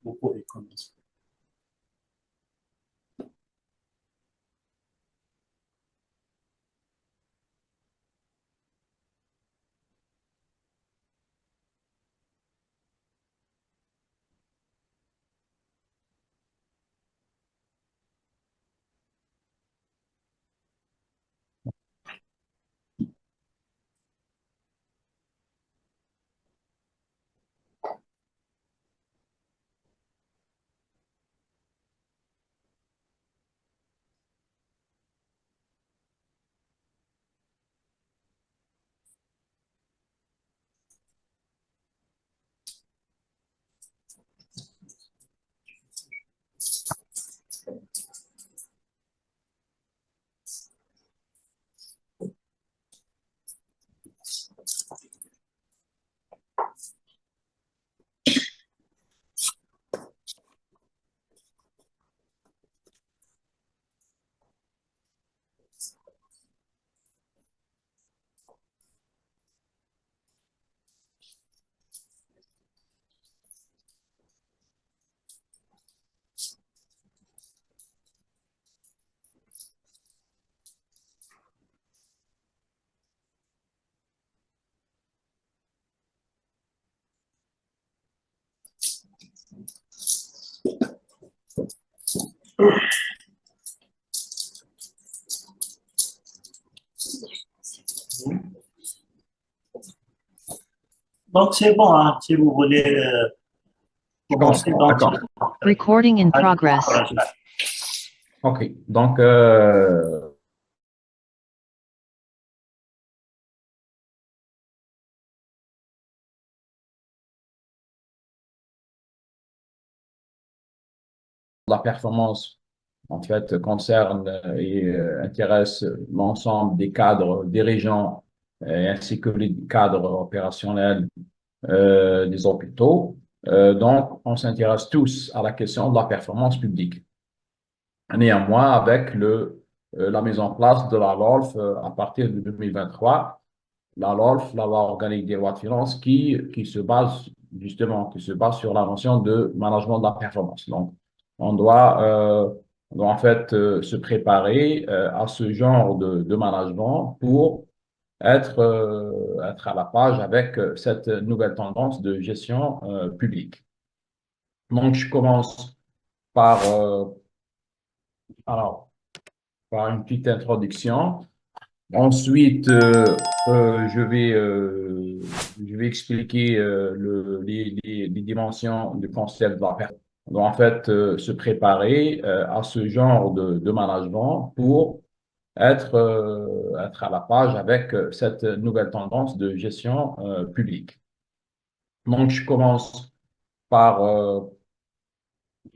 Vous pouvez commencer. Donc, c'est bon, hein, si vous voulez Je commencer. comprends, Donc, d'accord. Recording in progress. OK. Donc, la performance, en fait, concerne et intéresse l'ensemble des cadres dirigeants ainsi que les cadres opérationnels des hôpitaux. Donc, on s'intéresse tous à la question de la performance publique. Néanmoins, avec la mise en place de la LOLF à partir de 2023, la LOLF, la loi organique des lois de finances, qui se base justement, qui se base sur la notion de management de la performance. Donc, on doit, euh, on doit en fait se préparer à ce genre de management pour être à la page avec cette nouvelle tendance de gestion publique. Donc, je commence par, alors, par une petite introduction. Ensuite, je vais expliquer les dimensions du concept de la personne. Donc, en fait, se préparer à ce genre de management pour être à la page avec cette nouvelle tendance de gestion publique. Donc, je commence par,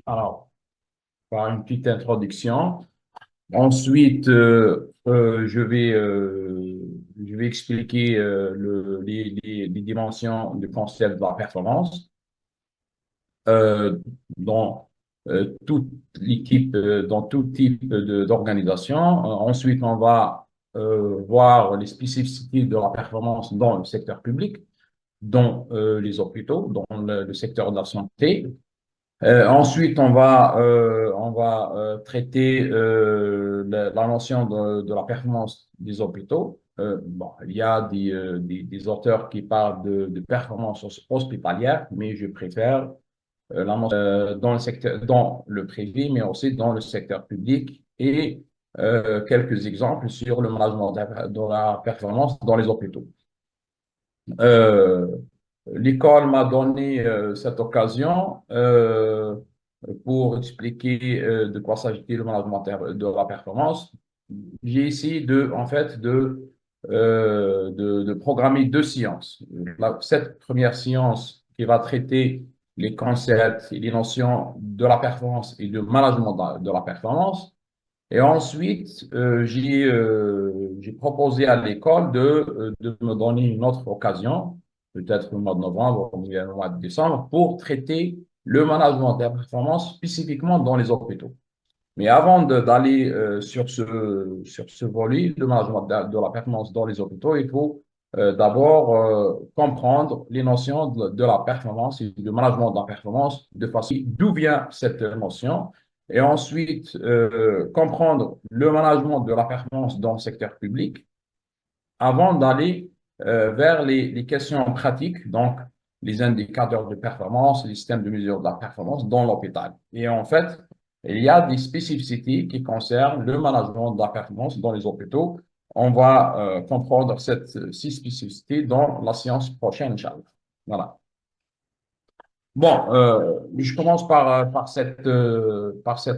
alors, par une petite introduction. Ensuite, je vais expliquer les dimensions du concept de la performance dans toute l'équipe, dans tout type d'organisation. Ensuite, on va voir les spécificités de la performance dans le secteur public, dans les hôpitaux, dans le secteur de la santé. Ensuite, on va traiter la notion de la performance des hôpitaux. Bon, il y a des auteurs qui parlent de performance hospitalière, mais je préfère la notion dans le secteur, dans le privé, mais aussi dans le secteur public et quelques exemples sur le management de la performance dans les hôpitaux. Euh, L'école m'a donné cette occasion pour expliquer de quoi s'agit le management de la performance. J'ai essayé en fait, de programmer deux séances. Cette première séance qui va traiter les concepts et les notions de la performance et de management de la performance. Et ensuite, j'ai proposé à l'école de me donner une autre occasion, peut-être au mois de novembre ou bien au mois de décembre, pour traiter le management de la performance spécifiquement dans les hôpitaux. Mais avant d'aller sur ce volet, le management de la performance dans les hôpitaux, il faut d'abord comprendre les notions de la performance et du management de la performance, de façon d'où vient cette notion, et ensuite comprendre le management de la performance dans le secteur public avant d'aller vers les questions pratiques, donc les indicateurs de performance, les systèmes de mesure de la performance dans l'hôpital. Et en fait, il y a des spécificités qui concernent le management de la performance dans les hôpitaux. On va comprendre ces spécificités dans la séance prochaine, Inch'Allah. Voilà. Bon, je commence par cette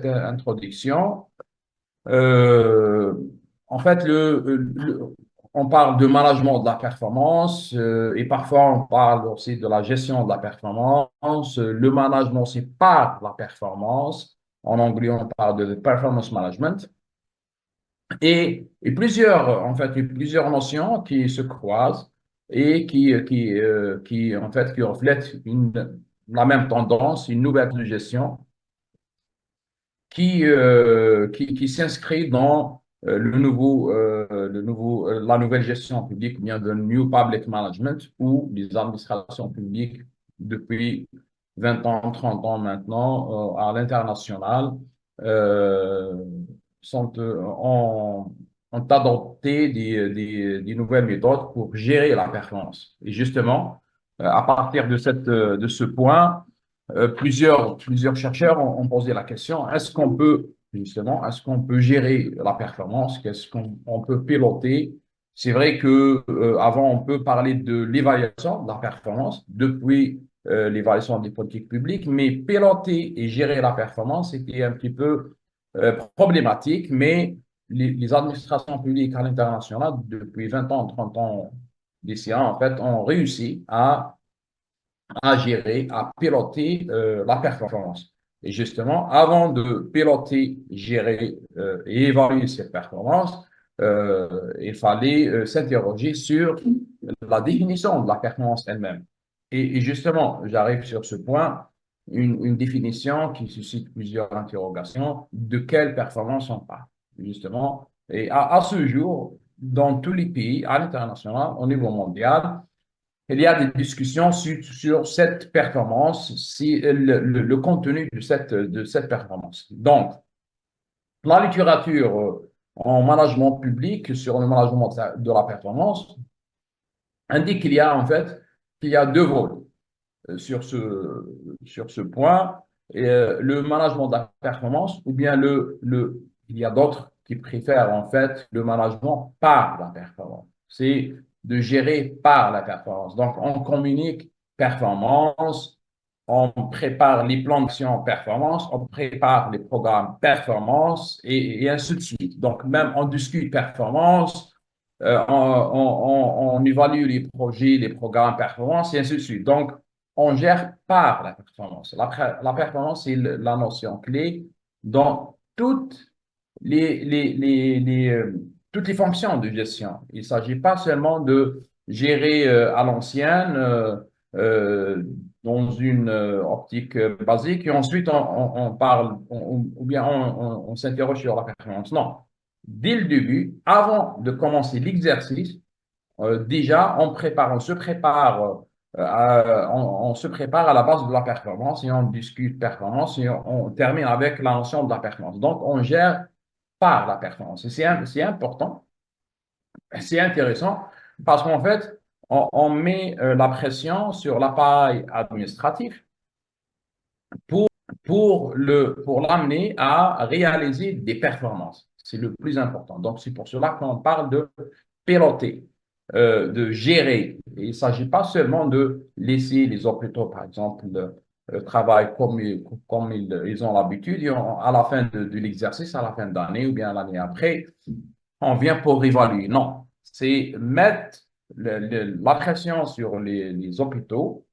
introduction. Euh, En fait, on parle de management de la performance et parfois on parle aussi de la gestion de la performance. Le management, c'est par la performance. En anglais, on parle de performance management. Et en fait, il y a plusieurs notions qui se croisent et en fait, qui reflètent la même tendance, une nouvelle de gestion qui s'inscrit dans la nouvelle gestion publique, bien de New Public Management, où les administrations publiques, depuis 20 ans, 30 ans maintenant, à l'international, euh, ont adopté des nouvelles méthodes pour gérer la performance. Et justement, à partir de ce point, plusieurs chercheurs ont posé la question, est-ce qu'on peut gérer la performance? Qu'est-ce qu'on peut piloter? C'est vrai que avant on peut parler de l'évaluation de la performance depuis l'évaluation des politiques publiques, mais piloter et gérer la performance était un petit peu problématique, mais les administrations publiques à l'international depuis 20 ans, 30 ans d'ici, en fait, ont réussi à gérer, à piloter la performance. Et justement, avant de piloter, gérer et évaluer cette performance, il fallait s'interroger sur la définition de la performance elle-même. Et justement, j'arrive sur ce point, une définition qui suscite plusieurs interrogations. De quelle performance on parle, justement? Et à ce jour, dans tous les pays, à l'international, au niveau mondial, il y a des discussions sur cette performance, si le contenu de cette performance. Donc, la littérature en management public sur le management de la performance indique qu'il y a deux volets sur ce point. Et, le management de la performance ou bien il y a d'autres qui préfèrent en fait le management par la performance. C'est de gérer par la performance. Donc, on communique performance, on prépare les plans d'action performance, on prépare les programmes performance et ainsi de suite. Donc, même on discute performance, on évalue les projets, les programmes performance et ainsi de suite. Donc, on gère par la performance. La performance, c'est la notion clé dans toutes les fonctions de gestion. Il ne s'agit pas seulement de gérer à l'ancienne dans une optique basique et ensuite on parle ou bien on s'interroge sur la performance. Non. Dès le début, avant de commencer l'exercice, déjà on se prépare on se prépare à la base de la performance et on discute performance et on termine avec la notion de la performance. Donc, on gère par la performance. Et c'est important, c'est intéressant parce qu'en fait, on met la pression sur l'appareil administratif pour l'amener à réaliser des performances. C'est le plus important. Donc, c'est pour cela qu'on parle de piloter, de gérer. Et il ne s'agit pas seulement de laisser les hôpitaux, par exemple, travailler comme ils ont l'habitude. À la fin de l'exercice, à la fin d'année ou bien l'année après, on vient pour évaluer. Non, c'est mettre la pression sur les hôpitaux.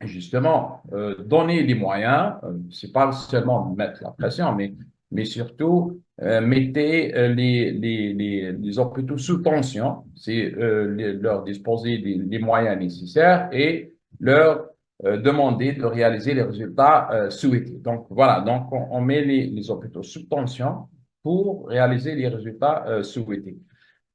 Justement, donner les moyens, c'est pas seulement mettre la pression, mais surtout mettez les hôpitaux sous tension, c'est leur disposer des moyens nécessaires et leur demander de réaliser les résultats souhaités. Donc voilà, donc on met les hôpitaux sous tension pour réaliser les résultats souhaités.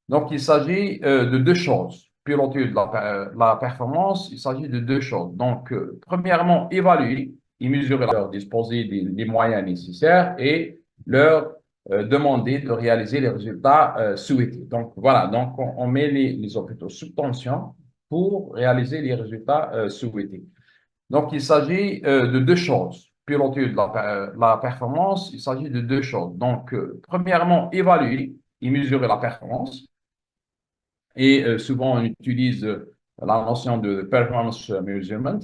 Donc il s'agit de deux choses. piloter la performance, il s'agit de deux choses. Donc, premièrement, évaluer et mesurer leur disposer des moyens nécessaires et leur demander de réaliser les résultats souhaités. Donc, voilà, donc on met les hôpitaux sous tension pour réaliser les résultats souhaités. Donc, il s'agit de deux choses. Piloter la performance, il s'agit de deux choses. Donc, premièrement, évaluer et mesurer la performance. Et souvent, on utilise la notion de performance measurement.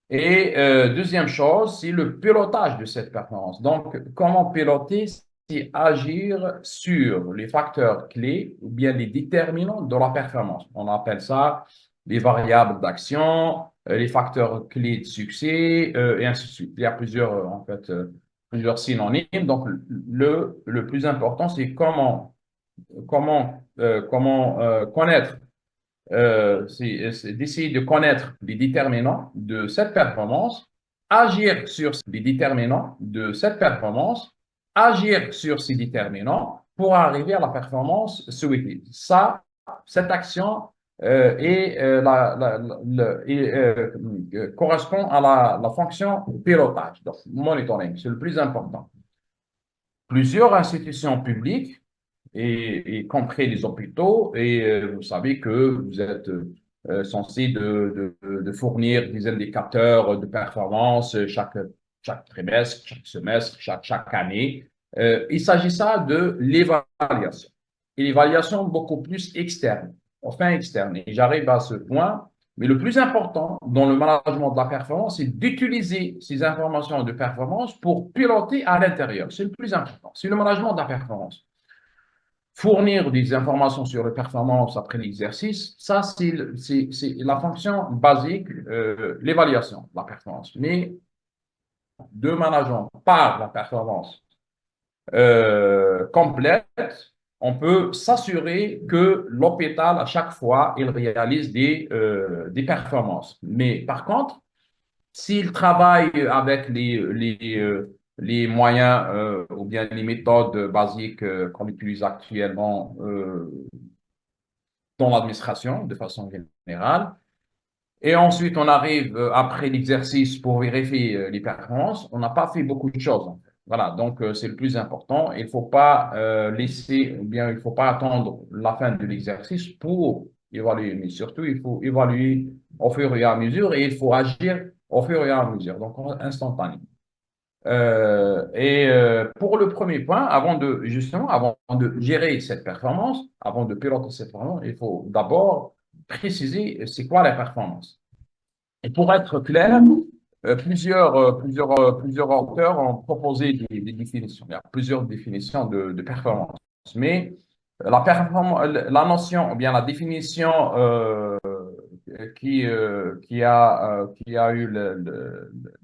Et deuxième chose, c'est le pilotage de cette performance. Donc, comment piloter, c'est agir sur les facteurs clés ou bien les déterminants de la performance. On appelle ça les variables d'action, les facteurs clés de succès, et ainsi de suite. Il y a plusieurs synonymes. Donc, le plus important, c'est comment connaître c'est d'essayer de connaître les déterminants de cette performance, agir sur les déterminants de cette performance, agir sur ces déterminants pour arriver à la performance souhaitée. Cette action correspond à la fonction pilotage, donc monitoring, c'est le plus important. Plusieurs institutions publiques y compris les hôpitaux. Et vous savez que vous êtes censé de fournir des indicateurs de performance chaque trimestre, chaque semestre, chaque année. Il s'agit ça de l'évaluation. Et l'évaluation beaucoup plus externe, enfin externe. Et j'arrive à ce point. Mais le plus important dans le management de la performance, c'est d'utiliser ces informations de performance pour piloter à l'intérieur. C'est le plus important. C'est le management de la performance. Fournir des informations sur les performances après l'exercice, ça, c'est la fonction basique, l'évaluation de la performance. Mais de management par la performance complète, on peut s'assurer que l'hôpital, à chaque fois, il réalise des performances. Mais par contre, s'il travaille avec les moyens ou bien les méthodes basiques qu'on utilise actuellement dans l'administration de façon générale, et ensuite on arrive après l'exercice pour vérifier les performances, on n'a pas fait beaucoup de choses, en fait. Voilà, donc c'est le plus important. Il ne faut pas laisser, ou bien il ne faut pas attendre la fin de l'exercice pour évaluer, mais surtout il faut évaluer au fur et à mesure et il faut agir au fur et à mesure, donc instantané. Pour le premier point, avant de gérer cette performance, avant de piloter cette performance, il faut d'abord préciser c'est quoi la performance. Et pour être clair, plusieurs auteurs ont proposé des définitions. Il y a plusieurs définitions de performance. Mais la notion, ou bien la définition qui a eu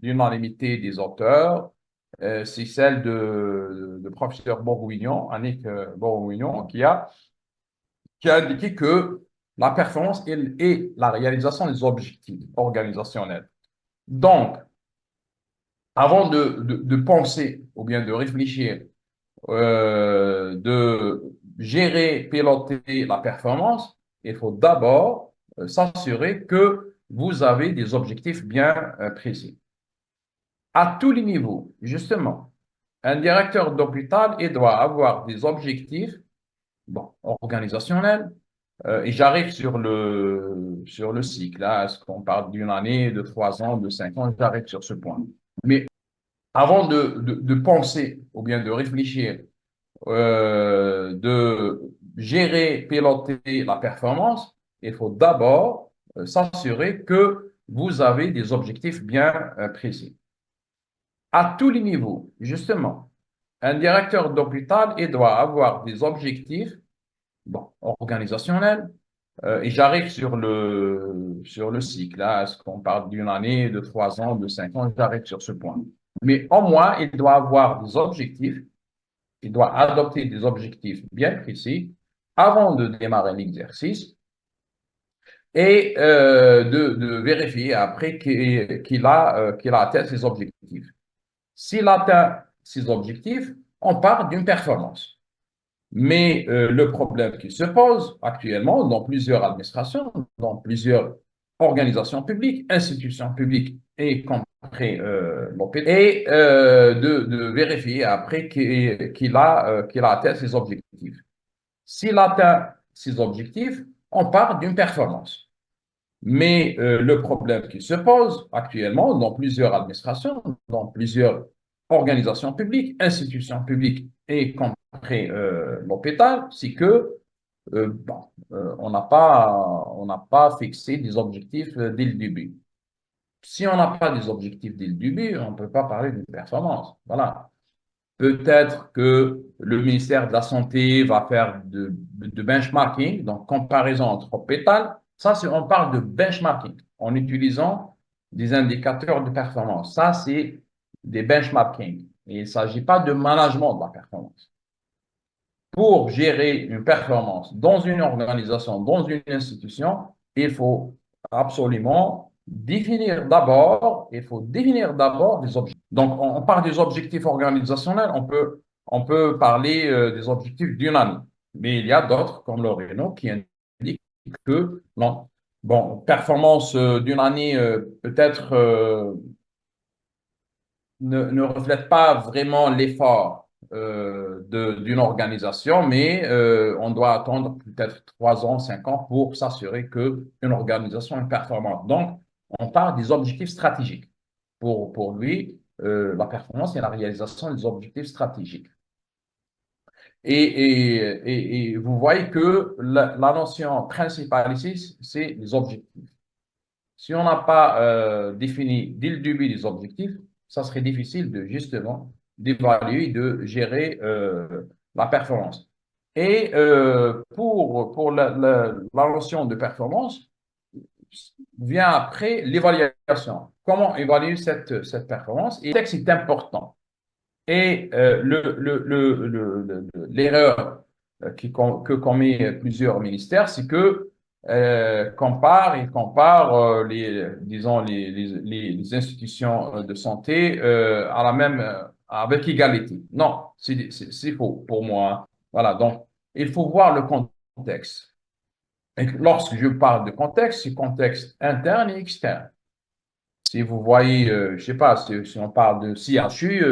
l'unanimité des auteurs, c'est celle de professeur Bourguignon, Annick Bourguignon, qui a indiqué que la performance est la réalisation des objectifs organisationnels. Donc, avant de penser ou bien de réfléchir, de gérer, piloter la performance, il faut d'abord s'assurer que vous avez des objectifs bien précis. À tous les niveaux, justement, un directeur d'hôpital, il doit avoir des objectifs organisationnels. Et j'arrive sur le cycle. Là, est-ce qu'on parle d'une année, de 3 ans, de 5 ans? J'arrive sur ce point. Mais avant de penser ou bien de réfléchir, de gérer, piloter la performance, il faut d'abord s'assurer que vous avez des objectifs bien précis. À tous les niveaux, justement, un directeur d'hôpital, il doit avoir des objectifs organisationnels. Et j'arrive sur le cycle. Là, est-ce qu'on parle d'une année, de 3 ans, de 5 ans? J'arrive sur ce point. Mais au moins, il doit avoir des objectifs. Il doit adopter des objectifs bien précis avant de démarrer l'exercice et de vérifier après qu'il a atteint ses objectifs. S'il atteint ses objectifs, on parle d'une performance. Mais le problème qui se pose actuellement dans plusieurs administrations, dans plusieurs organisations publiques, institutions publiques, et compris l'hôpital, est de vérifier après qu'il a atteint ses objectifs. S'il atteint ses objectifs, on part d'une performance. Mais le problème qui se pose actuellement dans plusieurs administrations, dans plusieurs organisations publiques, institutions publiques, et compris l'hôpital, c'est que on n'a pas fixé des objectifs dès le début. Si on n'a pas des objectifs dès le début, on ne peut pas parler d'une performance. Voilà. Peut-être que le ministère de la Santé va faire de benchmarking, donc comparaison entre hôpital. Ça, on parle de benchmarking en utilisant des indicateurs de performance. Ça, c'est des benchmarking. Et il ne s'agit pas de management de la performance. Pour gérer une performance dans une organisation, dans une institution, il faut absolument définir d'abord des objectifs. Donc, on parle des objectifs organisationnels, on peut parler des objectifs d'une année. Mais il y a d'autres, comme l'Oreno, qui indiquent que non. Bon, performance d'une année peut-être ne reflète pas vraiment l'effort d'une organisation, mais on doit attendre peut-être 3 ans, 5 ans pour s'assurer qu'une organisation est performante. Donc, on parle des objectifs stratégiques. Pour lui, la performance et la réalisation des objectifs stratégiques. Et vous voyez que la notion principale ici, c'est les objectifs. Si on n'a pas défini dès le début les objectifs, ça serait difficile de justement d'évaluer, de gérer la performance. Et pour la notion de performance, vient après l'évaluation. Comment évaluer cette performance? Et le texte est important. Et l'erreur que commet plusieurs ministères, c'est que ils comparent disons, les institutions de santé à la même, avec égalité. Non, c'est faux pour moi. Voilà, donc il faut voir le contexte. Et lorsque je parle de contexte, c'est contexte interne et externe. Si vous voyez, je ne sais pas, si on parle de CHU,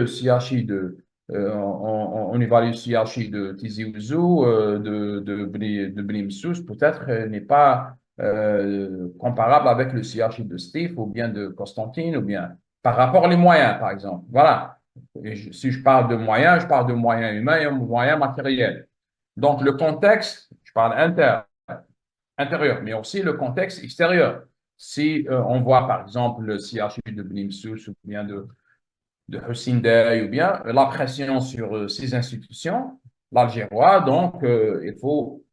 on évalue CHU de Tizi Ouzou, de Blimsous, peut-être n'est pas comparable avec le CHU de Steve ou bien de Constantine, ou bien par rapport aux moyens, par exemple. Voilà. Si je parle de moyens, je parle de moyens humains et moyens matériels. Donc, le contexte, je parle intérieur, mais aussi le contexte extérieur. Si on voit par exemple le CHU de Blimsous ou bien de Hussein Dey ou bien la pression sur ces institutions, l'Algérois, donc il faut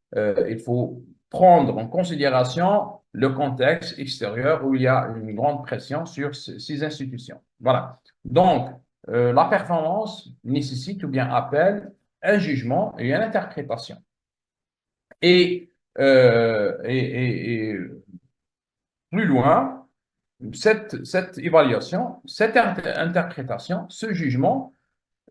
prendre en considération le contexte extérieur où il y a une grande pression sur ces institutions. Voilà. Donc, la performance nécessite ou bien appelle un jugement et une interprétation. Et plus loin, cette évaluation, cette interprétation, ce jugement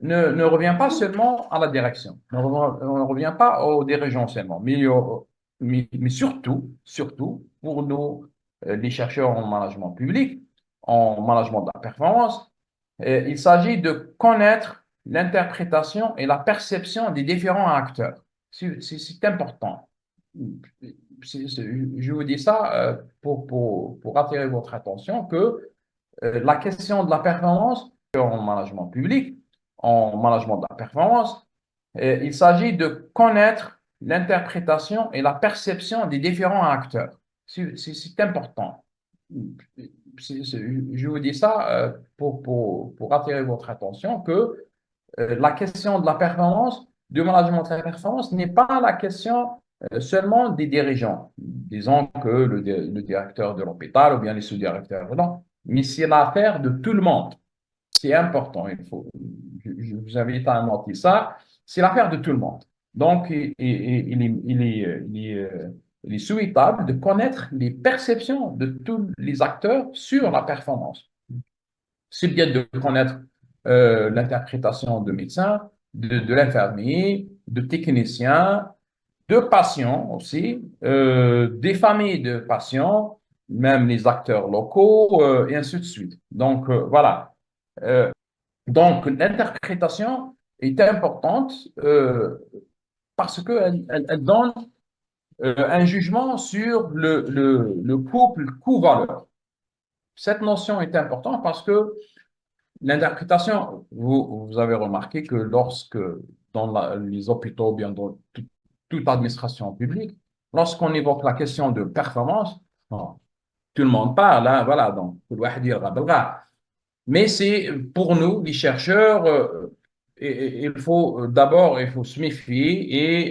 ne revient pas seulement à la direction, ne revient pas aux dirigeants seulement, mais surtout pour nous, les chercheurs en management public, en management de la performance, il s'agit de connaître l'interprétation et la perception des différents acteurs. C'est important. Je vous dis ça pour attirer votre attention que la question de la performance en management public, en management de la performance, il s'agit de connaître l'interprétation et la perception des différents acteurs. C'est important. Je vous dis ça pour attirer votre attention que la question de la performance, du management de la performance n'est pas la question seulement des dirigeants. Disons que le directeur de l'hôpital ou bien les sous-directeurs, non. Mais c'est l'affaire de tout le monde. C'est important. Je vous invite à noter ça. C'est l'affaire de tout le monde. Donc, il est souhaitable de connaître les perceptions de tous les acteurs sur la performance. C'est bien de connaître l'interprétation de médecins, de l'infirmier, de techniciens, de patients aussi, des familles de patients, même les acteurs locaux, et ainsi de suite. Donc, voilà. Donc, l'interprétation est importante parce qu'elle donne un jugement sur le couple coût-valeur. Cette notion est importante parce que l'interprétation, vous avez remarqué que lorsque dans les hôpitaux, bien dans toute administration publique, lorsqu'on évoque la question de performance, bon, tout le monde parle, hein, voilà, donc, mais c'est pour nous, les chercheurs, il faut d'abord, il faut se méfier et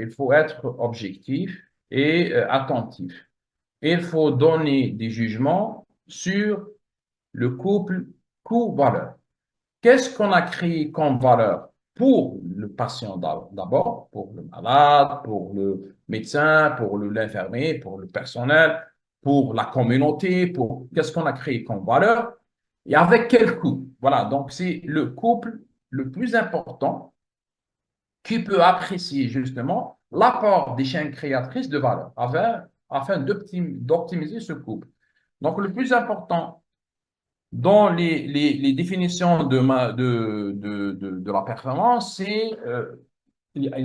il faut être objectif et attentif. Il faut donner des jugements sur le couple coût-valeur. Qu'est-ce qu'on a créé comme valeur pour le patient d'abord, pour le malade, pour le médecin, pour l'infirmier, pour le personnel, pour la communauté, pour qu'est-ce qu'on a créé comme valeur et avec quel coût. Voilà, donc c'est le couple le plus important qui peut apprécier justement l'apport des chaînes créatrices de valeur afin d'optimiser ce couple. Donc le plus important dans les définitions de la performance, c'est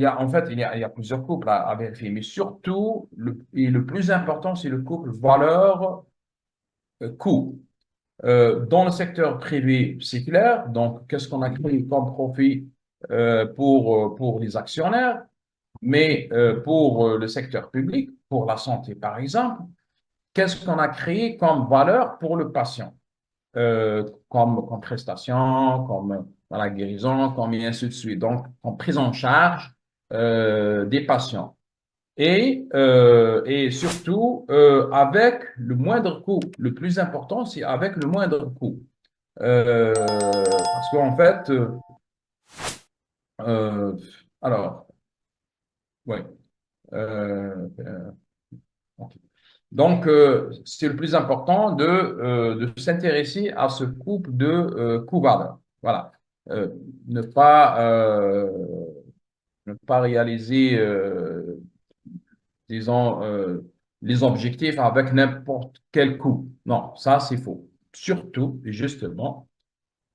en fait, il y a plusieurs couples à vérifier, mais surtout, le plus important, c'est le couple valeur-coût. Dans le secteur privé, c'est clair. Donc, qu'est-ce qu'on a créé comme profit pour les actionnaire, mais pour le secteur public, pour la santé, par exemple, qu'est-ce qu'on a créé comme valeur pour le patient? Comme prestation, comme dans la guérison, comme et ainsi de suite. Donc, en prise en charge des patients. Et surtout, avec le moindre coût. Le plus important, c'est avec le moindre coût. Parce qu'en fait, euh, alors, oui. Ok. Donc, c'est le plus important de s'intéresser à ce couple de coût-valeur. Voilà. Euh, ne pas, euh, ne pas réaliser, disons, les objectifs avec n'importe quel coût. Non, ça, c'est faux. Surtout, et justement,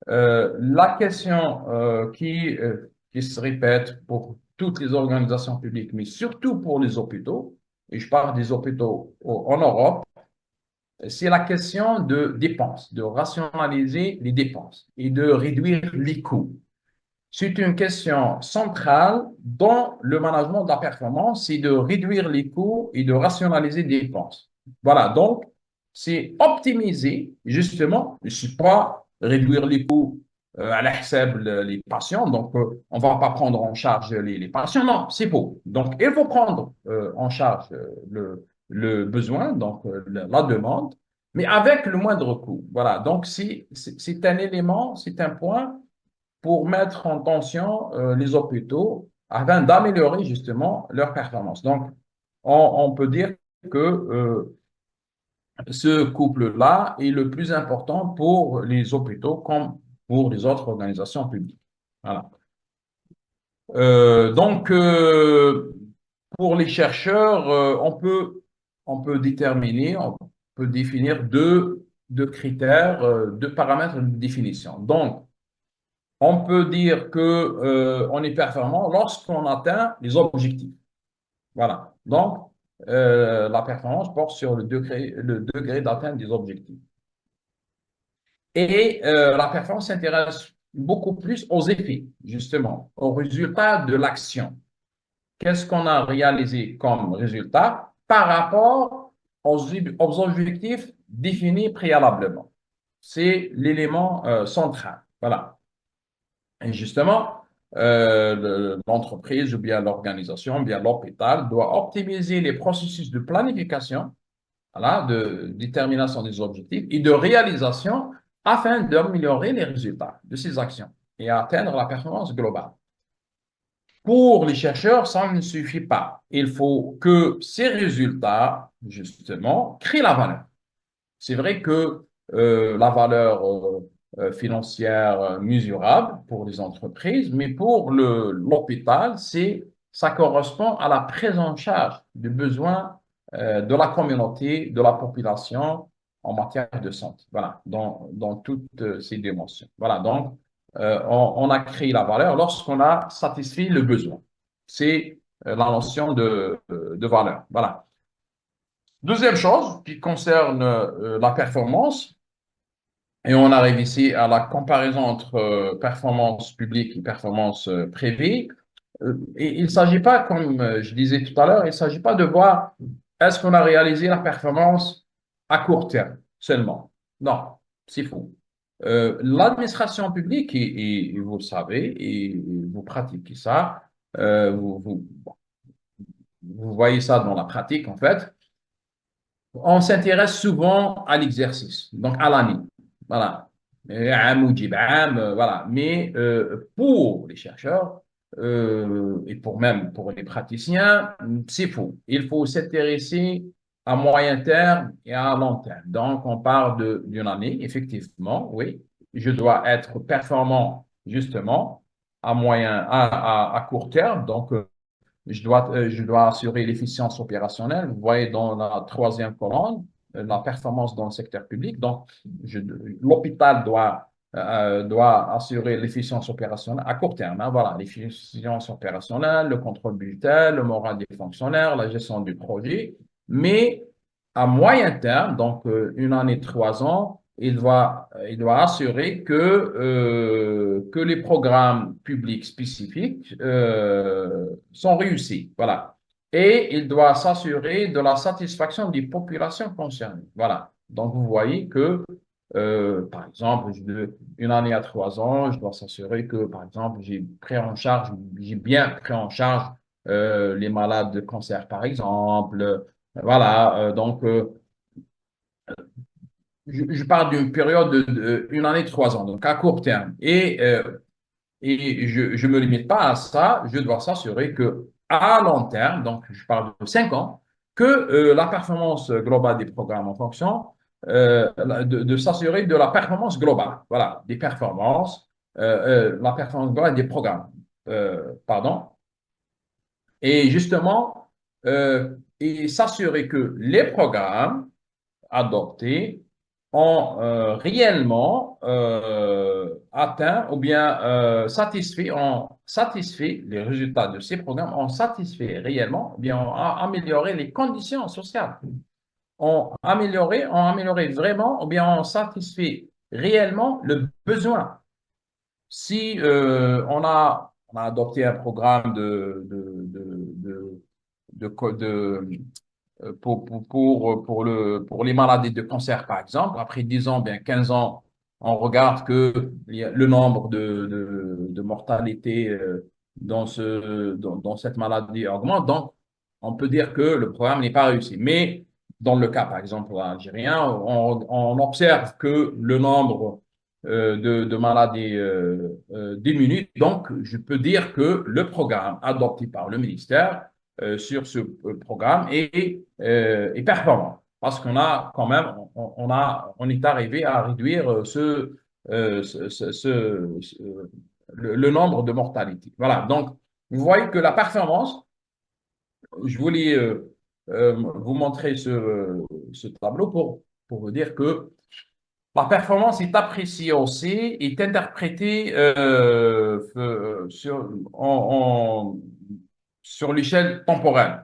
la question qui se répète pour toutes les organisations publiques, mais surtout pour les hôpitaux, et je parle des hôpitaux en Europe, c'est la question de dépenses, de rationaliser les dépenses et de réduire les coûts. C'est une question centrale dans le management de la performance, c'est de réduire les coûts et de rationaliser les dépenses. Voilà, donc c'est optimiser, justement, je ne suis pas réduire les coûts à la les patients, donc on ne va pas prendre en charge les patients, non, c'est faux. Donc il faut prendre en charge le besoin, donc la demande, mais avec le moindre coût. Voilà, donc c'est un élément, c'est un point pour mettre en tension les hôpitaux afin d'améliorer justement leur performance. Donc, on peut dire que ce couple-là est le plus important pour les hôpitaux comme pour les autres organisations publiques. Voilà. Donc, pour les chercheurs, on peut déterminer, on peut définir deux critères, deux paramètres de définition. Donc, on peut dire que on est performant lorsqu'on atteint les objectifs. Voilà. Donc, la performance porte sur le degré d'atteinte des objectifs. Et la performance s'intéresse beaucoup plus aux effets, justement, aux résultats de l'action. Qu'est-ce qu'on a réalisé comme résultat par rapport aux objectifs définis préalablement? C'est l'élément central. Voilà. Et justement, l'entreprise ou bien l'organisation, bien l'hôpital doit optimiser les processus de planification, voilà, de détermination des objectifs et de réalisation afin d'améliorer les résultats de ces actions et atteindre la performance globale. Pour les chercheurs, ça ne suffit pas. Il faut que ces résultats, justement, créent la valeur. C'est vrai que la valeur financière mesurable pour les entreprises, mais pour l'hôpital, ça correspond à la prise en charge des besoins de la communauté, de la population en matière de santé. Voilà, dans toutes ces dimensions. Voilà, donc on a créé la valeur lorsqu'on a satisfait le besoin. C'est la notion de valeur. Voilà. Deuxième chose qui concerne la performance, et on arrive ici à la comparaison entre performance publique et performance privée. Et il ne s'agit pas, comme je disais tout à l'heure, il ne s'agit pas de voir est-ce qu'on a réalisé la performance à court terme seulement. Non, c'est faux. L'administration publique, et vous le savez, et vous pratiquez ça, vous voyez ça dans la pratique en fait, on s'intéresse souvent à l'exercice, donc à l'année. Voilà. Voilà. Mais pour les chercheurs et même pour les praticiens, c'est faux. Il faut s'intéresser à moyen terme et à long terme. Donc, on parle d'une année, effectivement, oui. Je dois être performant justement à court terme. Donc, je dois assurer l'efficience opérationnelle. Vous voyez dans la troisième colonne, la performance dans le secteur public. Donc, l'hôpital doit assurer l'efficience opérationnelle à court terme. Hein, voilà, l'efficience opérationnelle, le contrôle budgétaire, le moral des fonctionnaires, la gestion du projet. Mais à moyen terme, donc une année, 3 ans, il doit assurer que les programmes publics spécifiques sont réussis. Voilà. Et il doit s'assurer de la satisfaction des populations concernées. Voilà. Donc, vous voyez que, par exemple, une année à 3 ans, je dois s'assurer que, par exemple, j'ai bien pris en charge les malades de cancer, par exemple. Voilà. Donc, je parle d'une période d'une année, 3 ans, donc à court terme. Et je ne me limite pas à ça, je dois s'assurer que à long terme, donc je parle de 5 ans, que la performance globale des programmes en fonction, de s'assurer de la performance globale, voilà, des performances, la performance globale des programmes, pardon. Et justement, et s'assurer que les programmes adoptés ont réellement atteint ou bien satisfait les résultats de ces programmes, ont satisfait réellement, ou bien ont amélioré les conditions sociales, ont amélioré vraiment, ou bien ont satisfait réellement le besoin. Si on a adopté un programme pour les maladies de cancer, par exemple, après 10 ans, bien 15 ans, on regarde que le nombre de mortalité dans cette maladie augmente. Donc, on peut dire que le programme n'est pas réussi. Mais dans le cas, par exemple, algérien, on observe que le nombre de maladies diminue. Donc, je peux dire que le programme adopté par le ministère sur ce programme est performant parce qu'on a quand même, on est arrivé à réduire le nombre de mortalités. Voilà, donc vous voyez que la performance, je voulais vous montrer ce tableau pour vous dire que la performance est appréciée aussi, est interprétée sur l'échelle temporelle.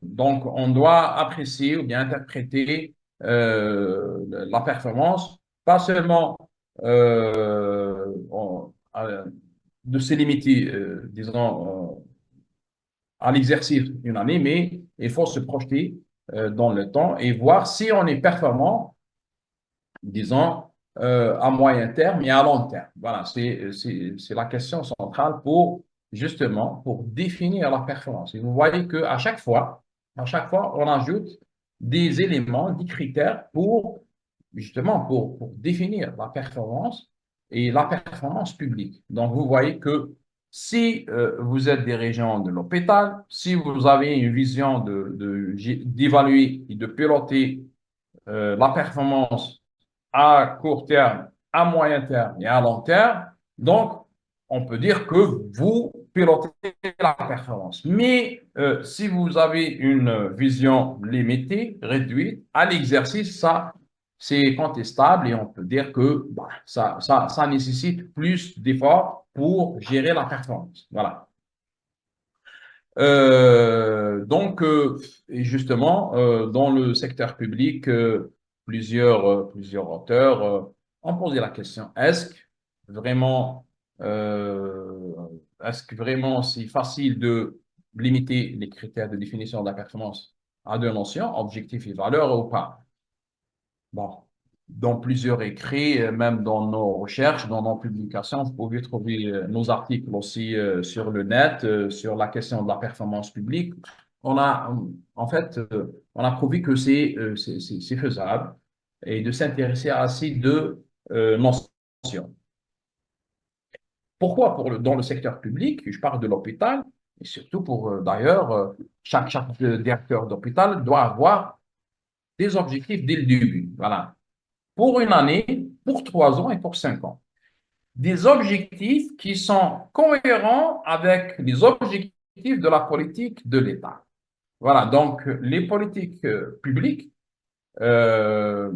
Donc, on doit apprécier ou bien interpréter la performance, pas seulement de se limiter, disons, à l'exercice d'une année, mais il faut se projeter dans le temps et voir si on est performant, disons, à moyen terme et à long terme. Voilà, c'est la question centrale justement, pour définir la performance. Et vous voyez qu'à chaque fois, on ajoute des éléments, des critères justement, pour définir la performance et la performance publique. Donc, vous voyez que si vous êtes des régions de l'hôpital, si vous avez une vision d'évaluer et de piloter la performance à court terme, à moyen terme et à long terme. Donc, on peut dire que vous pilotez la performance. Mais si vous avez une vision limitée, réduite, à l'exercice, ça, c'est contestable et on peut dire que bah, ça nécessite plus d'efforts pour gérer la performance. Voilà. Et justement, dans le secteur public, plusieurs auteurs ont posé la question, vraiment, euh, est-ce que vraiment c'est facile de limiter les critères de définition de la performance à deux notions, objectifs et valeurs ou pas? Bon, dans plusieurs écrits, même dans nos recherches, dans nos publications, vous pouvez trouver nos articles aussi sur le net, sur la question de la performance publique. On a prouvé que c'est faisable et de s'intéresser à ces deux notions. Pourquoi dans le secteur public, je parle de l'hôpital, et surtout d'ailleurs, chaque directeur d'hôpital doit avoir des objectifs dès le début. Voilà, pour une année, pour 3 ans et pour 5 ans. Des objectifs qui sont cohérents avec les objectifs de la politique de l'État. Voilà, donc les politiques publiques euh,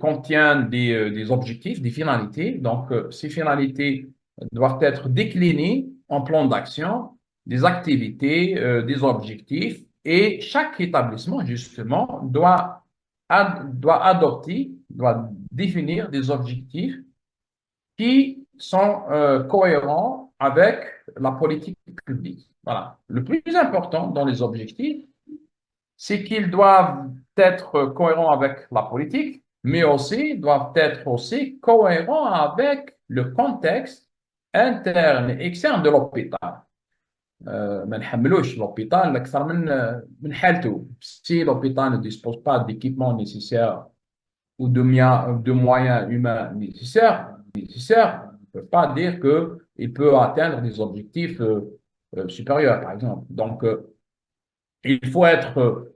contiennent des objectifs, des finalités. Donc, ces finalités doivent être déclinées en plan d'action, des activités, des objectifs, et chaque établissement, justement, doit définir des objectifs qui sont cohérents avec la politique publique. Voilà. Le plus important dans les objectifs, c'est qu'ils doivent être cohérents avec la politique, mais aussi doivent être aussi cohérents avec le contexte interne et externe de l'hôpital. ما نحملوش l'hôpital أكثر من حالته. Si l'hôpital ne dispose pas d'équipements nécessaires ou de moyens humains nécessaires, on ne peut pas dire qu'il peut atteindre des objectifs supérieurs, par exemple. Donc, il faut être,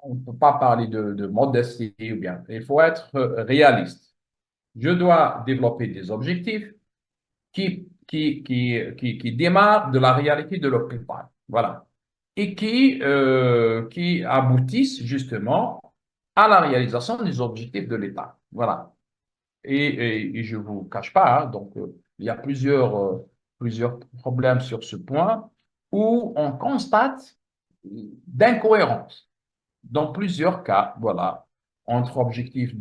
on ne peut pas parler de modestie ou bien, il faut être réaliste. Je dois développer des objectifs qui démarrent de la réalité de l'hôpital. Voilà. Et qui aboutissent justement à la réalisation des objectifs de l'État. Voilà. Et je ne vous cache pas, hein, donc il y a plusieurs problèmes sur ce point où on constate d'incohérence dans plusieurs cas, voilà, entre objectifs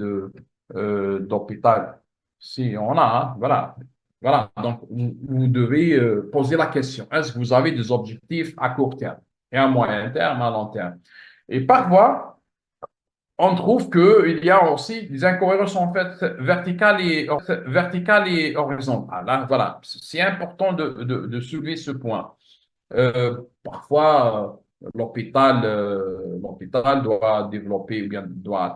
d'hôpital, si on a, hein, voilà. Voilà, donc vous devez poser la question, est-ce que vous avez des objectifs à court terme et à moyen terme, à long terme? Et parfois, on trouve qu'il y a aussi des incohérences en fait verticales et horizontales, hein. Voilà, c'est important de soulever ce point. Parfois, l'hôpital doit développer ou bien doit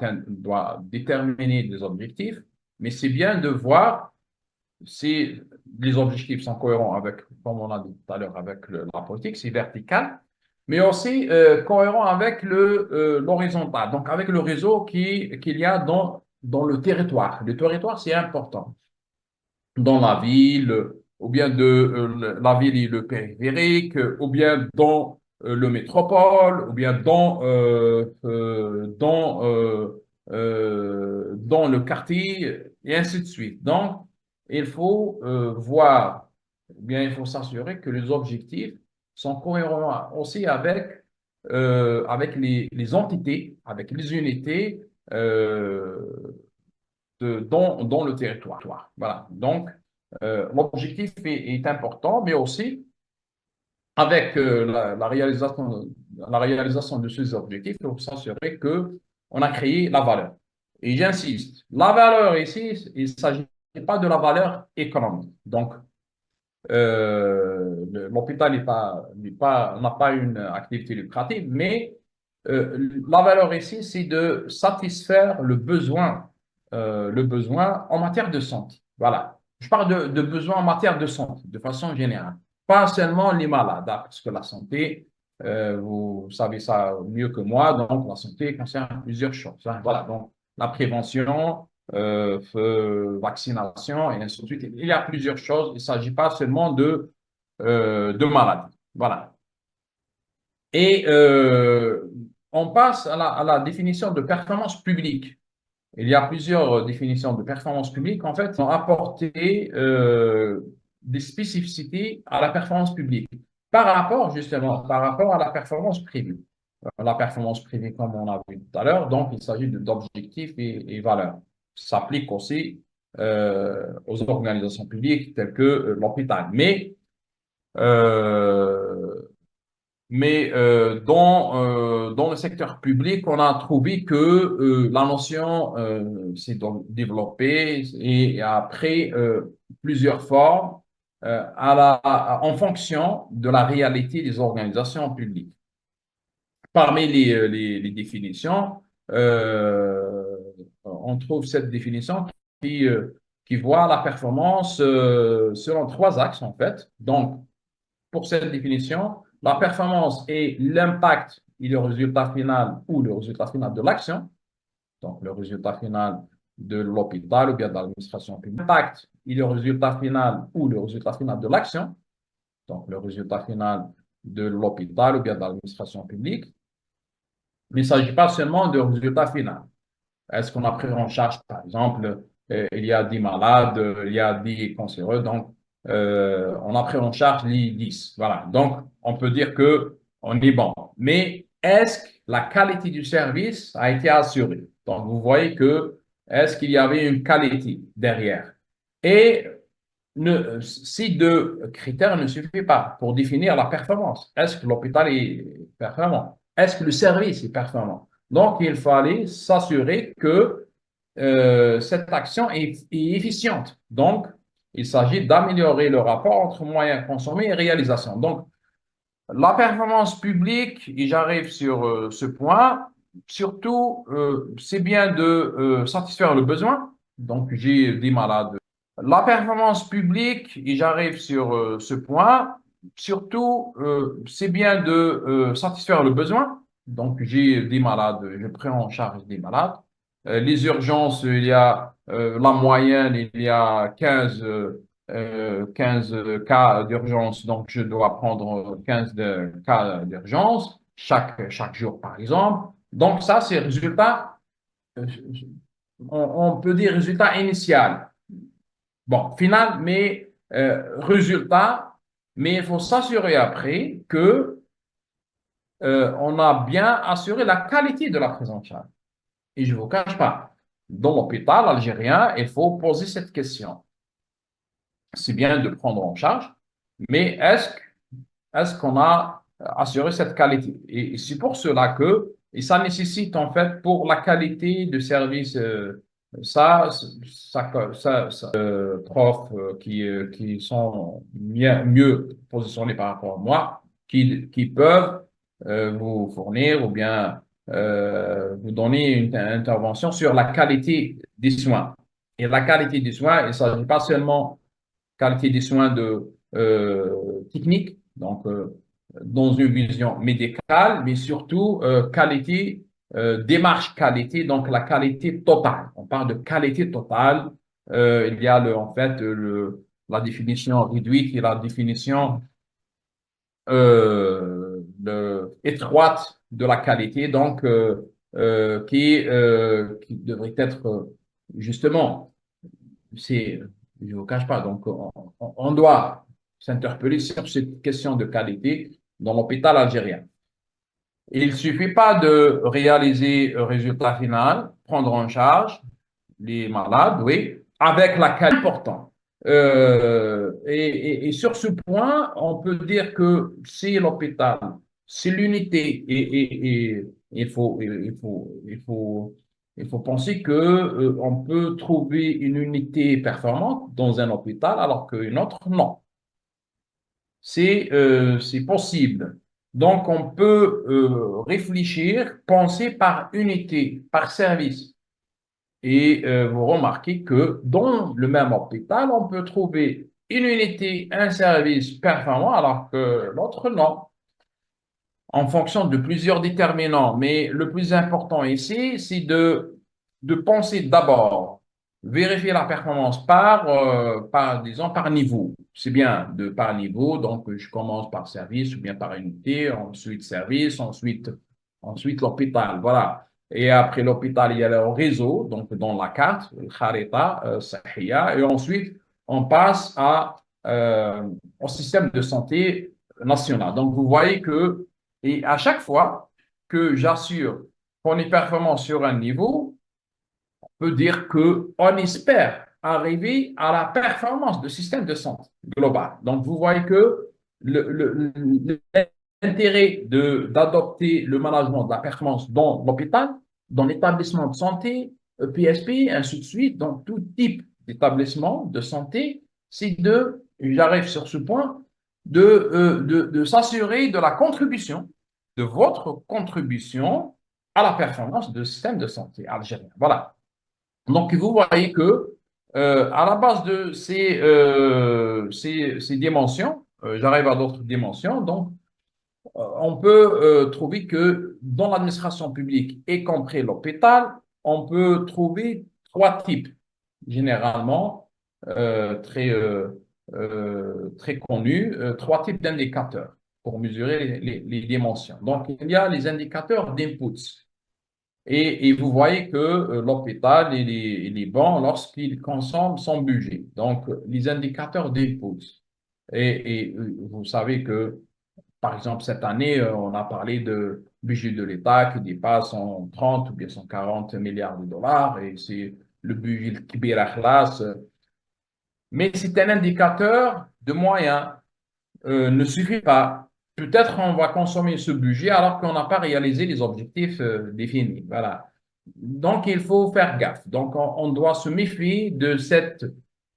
déterminer des objectifs, mais c'est bien de voir si les objectifs sont cohérents avec, comme on a dit tout à l'heure, avec la politique, c'est vertical, mais aussi cohérent avec l'horizontal, donc avec le réseau qu'il y a dans le territoire. Le territoire, c'est important. Dans la ville, ou bien la ville et le périphérique, ou bien dans le métropole, ou bien dans le quartier, et ainsi de suite. Donc, il faut voir, ou bien il faut s'assurer que les objectifs sont cohérents aussi avec les entités, avec les unités dans le territoire. Voilà. Donc, l'objectif est important, mais aussi avec la réalisation de ces objectifs, il faut s'assurer qu'on a créé la valeur. Et j'insiste, la valeur ici, il ne s'agit pas de la valeur économique. Donc, l'hôpital n'a pas une activité lucrative, mais la valeur ici, c'est de satisfaire le besoin en matière de santé. Voilà. Je parle de besoins en matière de santé, de façon générale. Pas seulement les malades, hein, parce que la santé, vous savez ça mieux que moi, donc la santé concerne plusieurs choses, hein. Voilà, donc la prévention, vaccination et ainsi de suite. Il y a plusieurs choses. Il ne s'agit pas seulement de maladies. Voilà. Et on passe à la définition de performance publique. Il y a plusieurs définitions de performance publique. En fait, ont apporté des spécificités à la performance publique par rapport, justement, par rapport à la performance privée. La performance privée, comme on a vu tout à l'heure, donc il s'agit d'objectifs et valeurs. Ça s'applique aussi aux organisations publiques telles que l'hôpital. Euh, dans le secteur public, on a trouvé que la notion s'est donc développée et a pris plusieurs formes en fonction de la réalité des organisations publiques. Parmi les définitions, on trouve cette définition qui, euh, qui voit la performance selon trois axes, en fait. Donc, pour cette définition, la performance est l'impact et le résultat final ou le résultat final de l'action. Donc, le résultat final de l'hôpital ou bien de l'administration publique. L'impact et le résultat final ou le résultat final de l'action. Donc, le résultat final de l'hôpital ou bien de l'administration publique. Mais il ne s'agit pas seulement de résultat final. Est-ce qu'on a pris en charge, par exemple, il y a 10 malades, il y a 10 cancéreux, donc on a pris en charge les 10. Voilà. Donc, on peut dire qu'on est bon. Mais est-ce que la qualité du service a été assurée? Donc, vous voyez que est-ce qu'il y avait une qualité derrière? Et ces deux critères ne suffisent pas pour définir la performance. Est-ce que l'hôpital est performant? Est-ce que le service est performant? Donc, il fallait s'assurer que cette action est efficiente. Donc, il s'agit d'améliorer le rapport entre moyens consommés et réalisation. Donc, la performance publique, et j'arrive sur ce point, surtout, c'est bien de satisfaire le besoin. Donc, j'ai des malades. La performance publique, et j'arrive sur ce point, surtout, c'est bien de satisfaire le besoin. Donc, j'ai des malades, je prends en charge des malades. Les urgences, il y a la moyenne, il y a 15 cas d'urgence, donc je dois prendre 15 cas d'urgence chaque jour, par exemple. Donc, ça, c'est résultat, euh, on peut dire résultat initial. Bon, final, mais résultat, mais il faut s'assurer après que on a bien assuré la qualité de la prise en charge. Et je ne vous cache pas, dans l'hôpital algérien, il faut poser cette question. C'est bien de prendre en charge, mais est-ce qu'on a assuré cette qualité? Et c'est pour cela que, et ça nécessite en fait pour la qualité de service, profs qui sont mieux positionnés par rapport à moi, qui peuvent vous fournir ou bien vous donner une intervention sur la qualité des soins. Et la qualité des soins, il ne s'agit pas seulement qualité des soins techniques, donc dans une vision médicale, mais surtout qualité, démarche qualité, donc la qualité totale. On parle de qualité totale. Il y a en fait la définition réduite et la définition étroite de la qualité, donc qui devrait être justement, c'est, je ne vous cache pas, donc on doit s'interpeller sur cette question de qualité dans l'hôpital algérien. Il ne suffit pas de réaliser un résultat final, prendre en charge les malades, oui, avec la qualité importante. Et sur ce point, on peut dire que c'est l'hôpital, c'est l'unité, et il faut penser que on peut trouver une unité performante dans un hôpital alors qu'une autre, non. C'est possible. Donc, on peut réfléchir, penser par unité, par service. Et vous remarquez que dans le même hôpital, on peut trouver une unité, un service performant, alors que l'autre, non, en fonction de plusieurs déterminants. Mais le plus important ici, c'est de penser d'abord vérifier la performance disons, par niveau. C'est bien par niveau, donc je commence par service ou bien par unité, ensuite service, ensuite l'hôpital, voilà. Et après l'hôpital, il y a le réseau, donc dans la carte, le Kharita, Sahia, et ensuite on passe au système de santé national. Donc vous voyez et à chaque fois que j'assure qu'on est performant sur un niveau, peut dire qu'on espère arriver à la performance du système de santé global. Donc, vous voyez que l'intérêt d'adopter le management de la performance dans l'hôpital, dans l'établissement de santé, PSP, ainsi de suite, dans tout type d'établissement de santé, c'est j'arrive sur ce point, de s'assurer de la contribution, de votre contribution à la performance du système de santé algérien. Voilà. Donc, vous voyez que à la base de ces dimensions, j'arrive à d'autres dimensions. Donc, on peut trouver que dans l'administration publique, y compris l'hôpital, on peut trouver trois types, généralement très connus, trois types d'indicateurs pour mesurer les dimensions. Donc, il y a les indicateurs d'inputs. Et vous voyez que l'hôpital, il est bon lorsqu'il consomme son budget. Donc, les indicateurs d'input. Et vous savez que, par exemple, cette année, on a parlé de budget de l'État qui dépasse 130 ou bien 140 milliards de dollars. Et c'est le budget Kibir Akhlas. Mais c'est un indicateur de moyens. Ne suffit pas. Peut-être on va consommer ce budget alors qu'on n'a pas réalisé les objectifs définis. Voilà. Donc, il faut faire gaffe. Donc, on doit se méfier de cette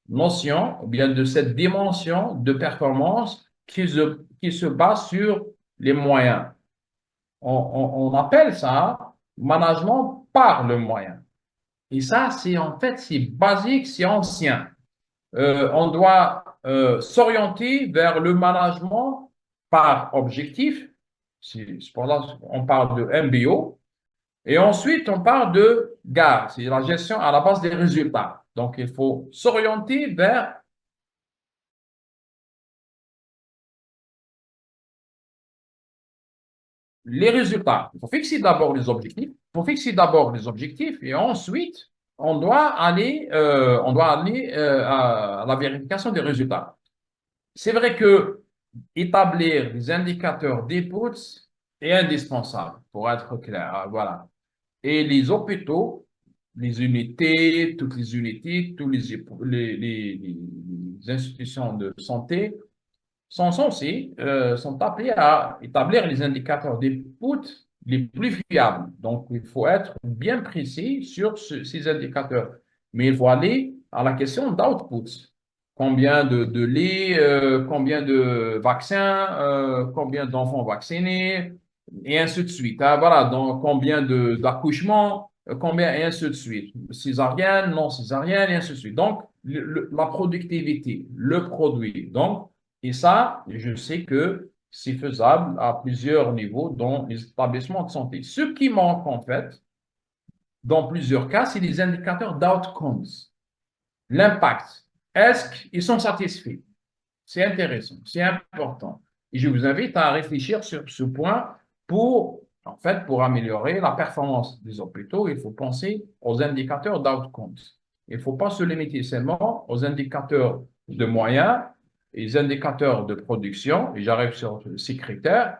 notion, ou bien de cette dimension de performance qui se base sur les moyens. On appelle ça management par le moyen. Et ça, c'est basique, c'est ancien. On doit s'orienter vers le management par objectif. C'est pour là on parle de MBO. Et ensuite, on parle de GAR, c'est la gestion à la base des résultats. Donc, il faut s'orienter vers les résultats. Il faut fixer d'abord les objectifs. Il faut fixer d'abord les objectifs et ensuite, on doit aller à la vérification des résultats. C'est vrai que établir des indicateurs d'input est indispensable pour être clair. Voilà. Et les hôpitaux, les unités, toutes les unités, tous les institutions de santé sont appelés à établir les indicateurs d'input les plus fiables. Donc, il faut être bien précis sur ces indicateurs. Mais il faut aller à la question d'output. Combien de lits, combien de vaccins, combien d'enfants vaccinés, et ainsi de suite. Ah, voilà, donc combien d'accouchements, combien, et ainsi de suite. Césarienne, non césarienne, et ainsi de suite. Donc, la productivité, le produit. Donc, et ça, je sais que c'est faisable à plusieurs niveaux dans les établissements de santé. Ce qui manque, en fait, dans plusieurs cas, c'est les indicateurs d'outcomes. L'impact. Est-ce qu'ils sont satisfaits? C'est intéressant, c'est important. Et je vous invite à réfléchir sur ce point pour améliorer la performance des hôpitaux. Il faut penser aux indicateurs d'outcomes. Il ne faut pas se limiter seulement aux indicateurs de moyens et les indicateurs de production. Et j'arrive sur ces critères.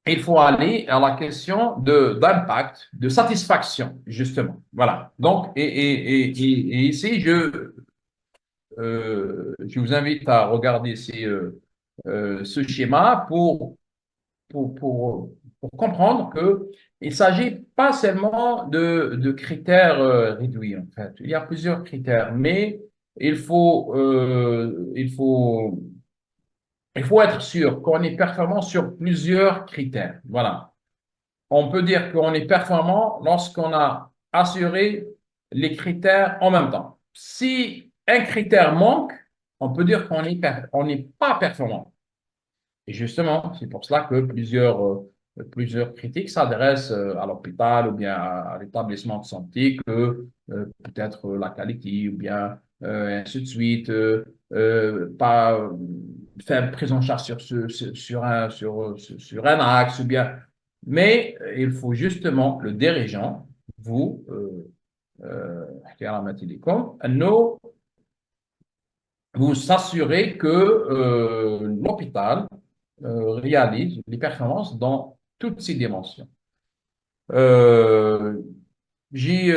Il faut aller à la question d'impact, de satisfaction, justement. Voilà. Donc, et ici, je vous invite à regarder ce schéma pour comprendre qu'il ne s'agit pas seulement de critères réduits, en fait. Il y a plusieurs critères, mais il faut, euh, il faut, il faut être sûr qu'on est performant sur plusieurs critères. Voilà. On peut dire qu'on est performant lorsqu'on a assuré les critères en même temps. Si un critère manque, on peut dire qu'on n'est pas performant. Et justement, c'est pour cela que plusieurs plusieurs critiques s'adressent à l'hôpital ou bien à l'établissement de santé que peut-être la qualité ou bien ainsi de suite, pas faire prise en charge sur un axe ou bien. Mais il faut justement le dirigeant, vous, nous, vous assurez que l'hôpital réalise les performances dans toutes ses dimensions. Euh, j'ai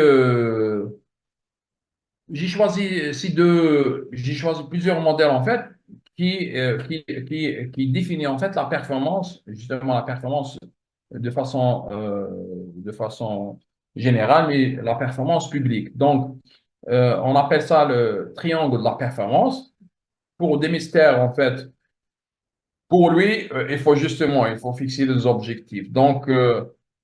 j'ai choisi plusieurs modèles en fait qui définit en fait la performance, justement la performance de façon générale, mais la performance publique. Donc, on appelle ça le triangle de la performance. Pour des mystères, en fait, pour lui, il faut fixer les objectifs. Donc,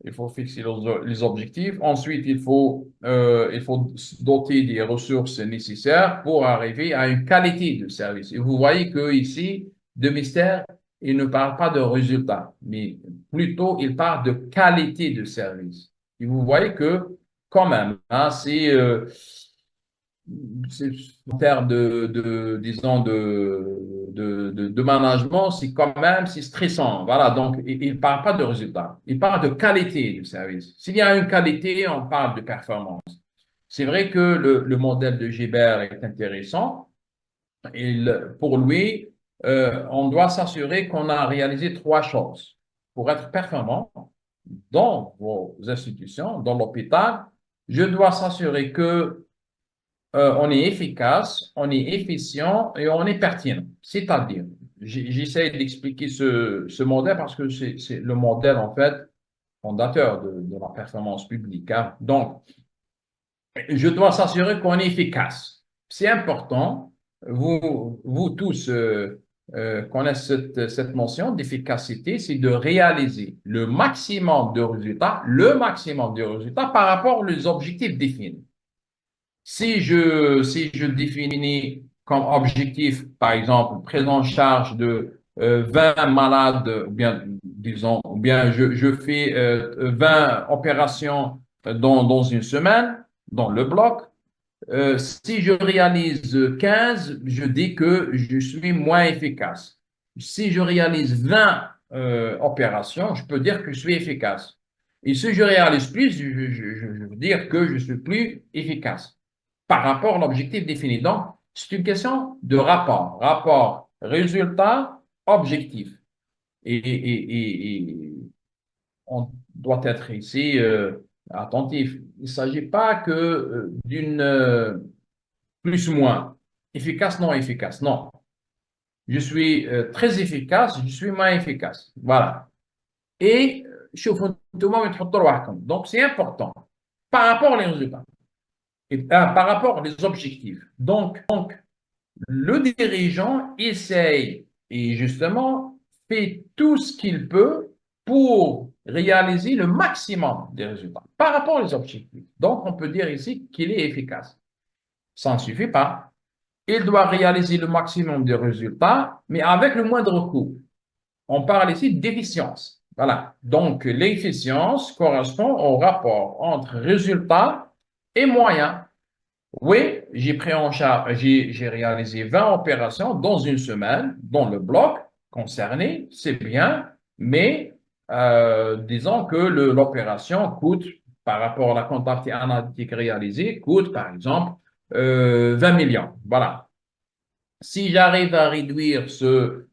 il faut fixer les objectifs. Ensuite, il faut se doter des ressources nécessaires pour arriver à une qualité de service. Et vous voyez que ici, de mystère, il ne parle pas de résultat, mais plutôt il parle de qualité de service. Et vous voyez que, quand même, hein, en termes disons, de management, c'est quand même, c'est stressant. Voilà, donc il ne parle pas de résultats, il parle de qualité du service. S'il y a une qualité, on parle de performance. C'est vrai que le modèle de Gilbert est intéressant. Pour lui, on doit s'assurer qu'on a réalisé trois choses. Pour être performant dans vos institutions, dans l'hôpital, je dois s'assurer que on est efficace, on est efficient et on est pertinent. C'est-à-dire, j'essaie d'expliquer ce modèle parce que c'est le modèle, en fait, fondateur de la performance publique, hein. Donc, je dois s'assurer qu'on est efficace. C'est important. Vous tous connaissez cette notion d'efficacité, c'est de réaliser le maximum de résultats par rapport aux objectifs définis. Si je définis comme objectif, par exemple, prise en charge de 20 malades, ou bien, disons, ou bien je fais 20 opérations dans une semaine, dans le bloc, si je réalise 15, je dis que je suis moins efficace. Si je réalise 20 opérations, je peux dire que je suis efficace. Et si je réalise plus, je veux dire que je suis plus efficace par rapport à l'objectif défini. Donc, c'est une question de rapport résultat, objectif. Et on doit être ici attentif. Il ne s'agit pas que d'une plus ou moins, efficace, non efficace. Non, je suis très efficace, je suis moins efficace. Voilà. Et donc, c'est important par rapport aux résultats et par rapport aux objectifs. Donc, le dirigeant essaye et justement fait tout ce qu'il peut pour réaliser le maximum des résultats par rapport aux objectifs. Donc, on peut dire ici qu'il est efficace. Ça ne suffit pas. Il doit réaliser le maximum de résultats, mais avec le moindre coût. On parle ici d'efficience. Voilà. Donc, l'efficience correspond au rapport entre résultats et moyens. Oui, j'ai pris en charge, j'ai réalisé 20 opérations dans une semaine, dans le bloc concerné, c'est bien, mais disons que l'opération coûte, par rapport à la comptabilité analytique réalisée, coûte par exemple 20 millions. Voilà. Si j'arrive à réduire ce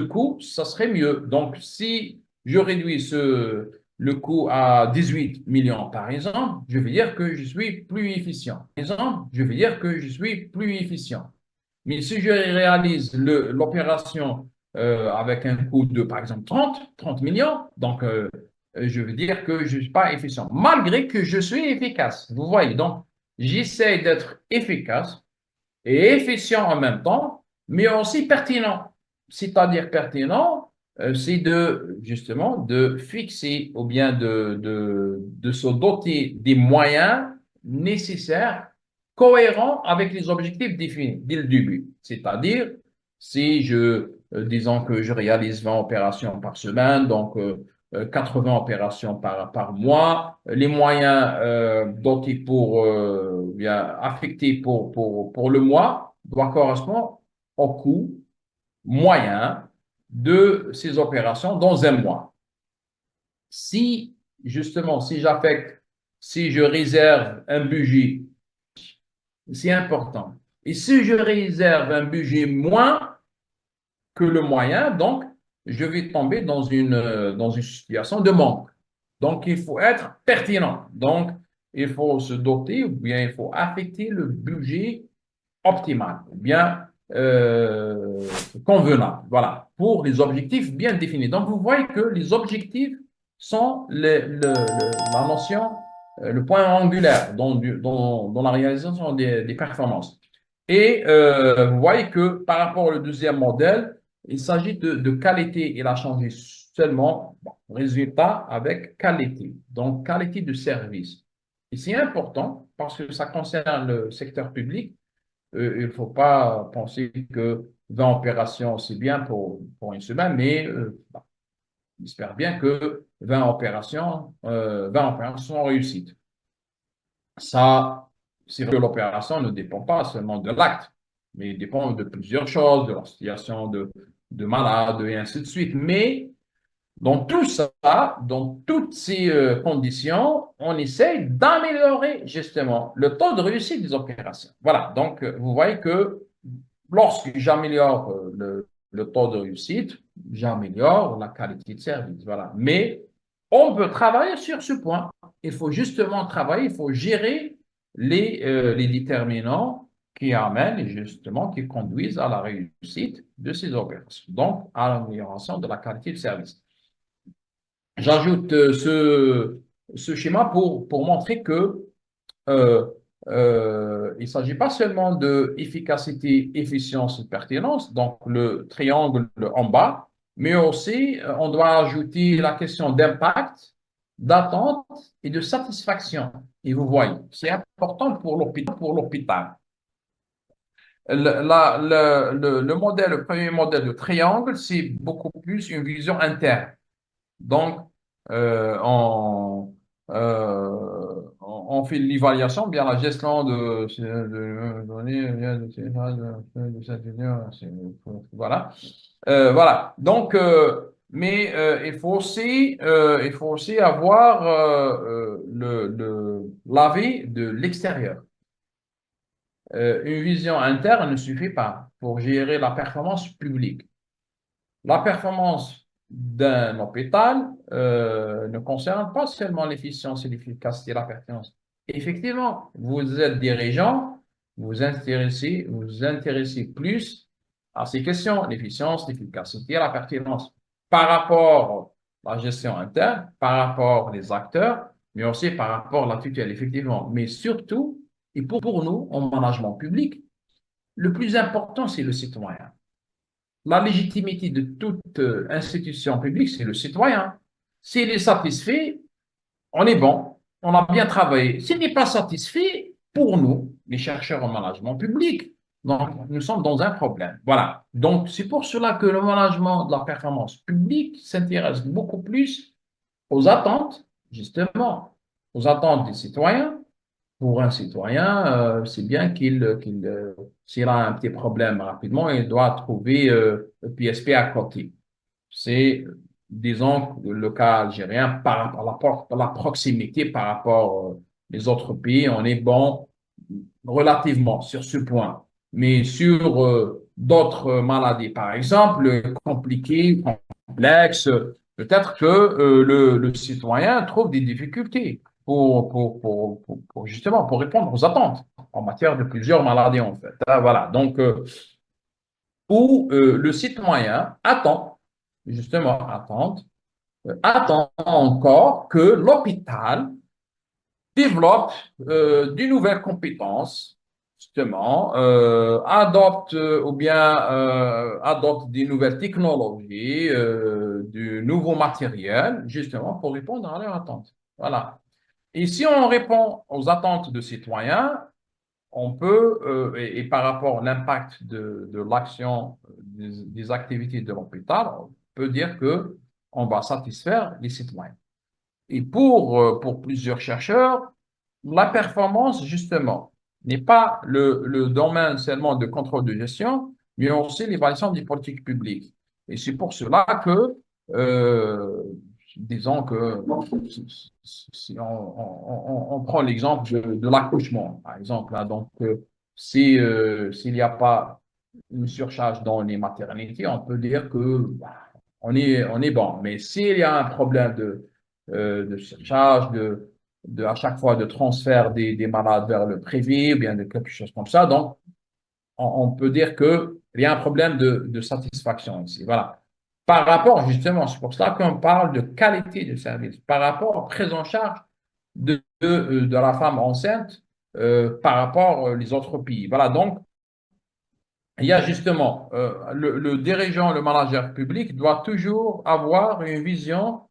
coût, ça serait mieux. Donc, si je réduis le coût à 18 millions, par exemple, je vais dire que je suis plus efficient. Par exemple, je vais dire que je suis plus efficient. Mais si je réalise l'opération avec un coût de, par exemple, 30 millions, donc je veux dire que je ne suis pas efficient, malgré que je suis efficace. Vous voyez, donc, j'essaie d'être efficace et efficient en même temps, mais aussi pertinent. C'est-à-dire pertinent, c'est justement de fixer ou bien de se doter des moyens nécessaires, cohérents avec les objectifs définis dès le début. C'est-à-dire, si je disons que je réalise 20 opérations par semaine, donc 80 opérations par mois. Les moyens dotés bien affectés pour le mois doivent correspondre au coût moyen de ces opérations dans un mois. Si, justement, si je réserve un budget, c'est important. Et si je réserve un budget moins que le moyen, donc, je vais tomber dans une situation de manque. Donc, il faut être pertinent. Donc, il faut se doter ou bien il faut affecter le budget optimal, ou bien convenable. Voilà, pour les objectifs bien définis. Donc, vous voyez que les objectifs sont la notion, le point angulaire dans la réalisation des performances. Et vous voyez que par rapport au deuxième modèle, il s'agit de qualité. Il a changé seulement résultat avec qualité. Donc, qualité de service. Et c'est important parce que ça concerne le secteur public. Il ne faut pas penser que 20 opérations, c'est bien pour une semaine, mais j'espère bien que 20 opérations sont réussites. Ça, c'est vrai que l'opération ne dépend pas seulement de l'acte, mais il dépend de plusieurs choses, de la situation de malade et ainsi de suite. Mais dans tout ça, dans toutes ces conditions, on essaye d'améliorer justement le taux de réussite des opérations. Voilà, donc vous voyez que lorsque j'améliore le taux de réussite, j'améliore la qualité de service. Voilà, mais on peut travailler sur ce point. Il faut justement travailler, il faut gérer les déterminants qui amènent justement, qui conduisent à la réussite de ces opérations, donc à l'amélioration de la qualité de service. J'ajoute ce schéma pour montrer que euh, il ne s'agit pas seulement de efficacité, efficience et pertinence, donc le triangle en bas, mais aussi on doit ajouter la question d'impact, d'attente et de satisfaction. Et vous voyez, c'est important pour l'hôpital. Le premier modèle de triangle, c'est beaucoup plus une vision interne. Donc, on fait l'évaluation, bien la gestion de données, voilà. Voilà. Donc, mais il faut aussi avoir l'avis de l'extérieur. Une vision interne ne suffit pas pour gérer la performance publique. La performance d'un hôpital ne concerne pas seulement l'efficience et l'efficacité et la pertinence. Effectivement, vous êtes dirigeant, vous intéressez plus à ces questions, l'efficience, l'efficacité et la pertinence par rapport à la gestion interne, par rapport aux acteurs, mais aussi par rapport à la tutelle, effectivement. Mais surtout, et pour nous, en management public, le plus important, c'est le citoyen. La légitimité de toute institution publique, c'est le citoyen. S'il est satisfait, on est bon, on a bien travaillé. S'il n'est pas satisfait, pour nous, les chercheurs en management public, donc, nous sommes dans un problème. Voilà. Donc, c'est pour cela que le management de la performance publique s'intéresse beaucoup plus aux attentes, justement, aux attentes des citoyens. Pour un citoyen, c'est bien s'il a un petit problème rapidement, il doit trouver PSP à côté. C'est, disons, le cas algérien par rapport à la proximité par rapport aux autres pays, on est bon relativement sur ce point. Mais sur d'autres maladies, par exemple, compliquées, complexes, peut-être que le citoyen trouve des difficultés justement pour répondre aux attentes en matière de plusieurs maladies, en fait. Ah, voilà. Donc, où le citoyen attend encore que l'hôpital développe de nouvelles compétences, justement, adopte des nouvelles technologies, du nouveau matériel, justement, pour répondre à leurs attentes. Voilà. Et si on répond aux attentes de citoyens, on peut, et par rapport à l'impact de l'action des activités de l'hôpital, on peut dire que on va satisfaire les citoyens. Et pour plusieurs chercheurs, la performance, justement, n'est pas le domaine seulement de contrôle de gestion, mais aussi l'évaluation des politiques publiques. Et c'est pour cela que, euh, disons que si on prend l'exemple de l'accouchement, par exemple, hein, donc s'il n'y a pas une surcharge dans les maternités, on peut dire que bah, on est bon. Mais s'il y a un problème de surcharge, à chaque fois de transfert des malades vers le privé, ou bien de quelque chose comme ça, donc on peut dire qu'il y a un problème de satisfaction ici. Voilà. Par rapport, justement, c'est pour cela qu'on parle de qualité de service, par rapport à prise en charge de la femme enceinte par rapport aux autres pays. Voilà, donc, il y a justement le dirigeant, le manager public doit toujours avoir une vision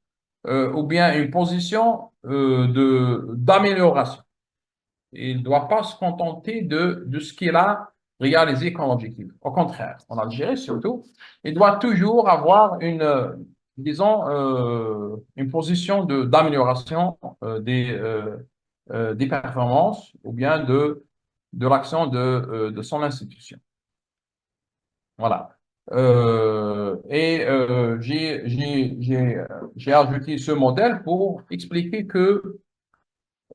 ou bien une position d'amélioration. Il ne doit pas se contenter de ce qu'il a réalisé comme objectif. Au contraire, en Algérie surtout, il doit toujours avoir disons, une position d'amélioration des performances ou bien de l'action de son institution. Voilà. J'ai ajouté ce modèle pour expliquer que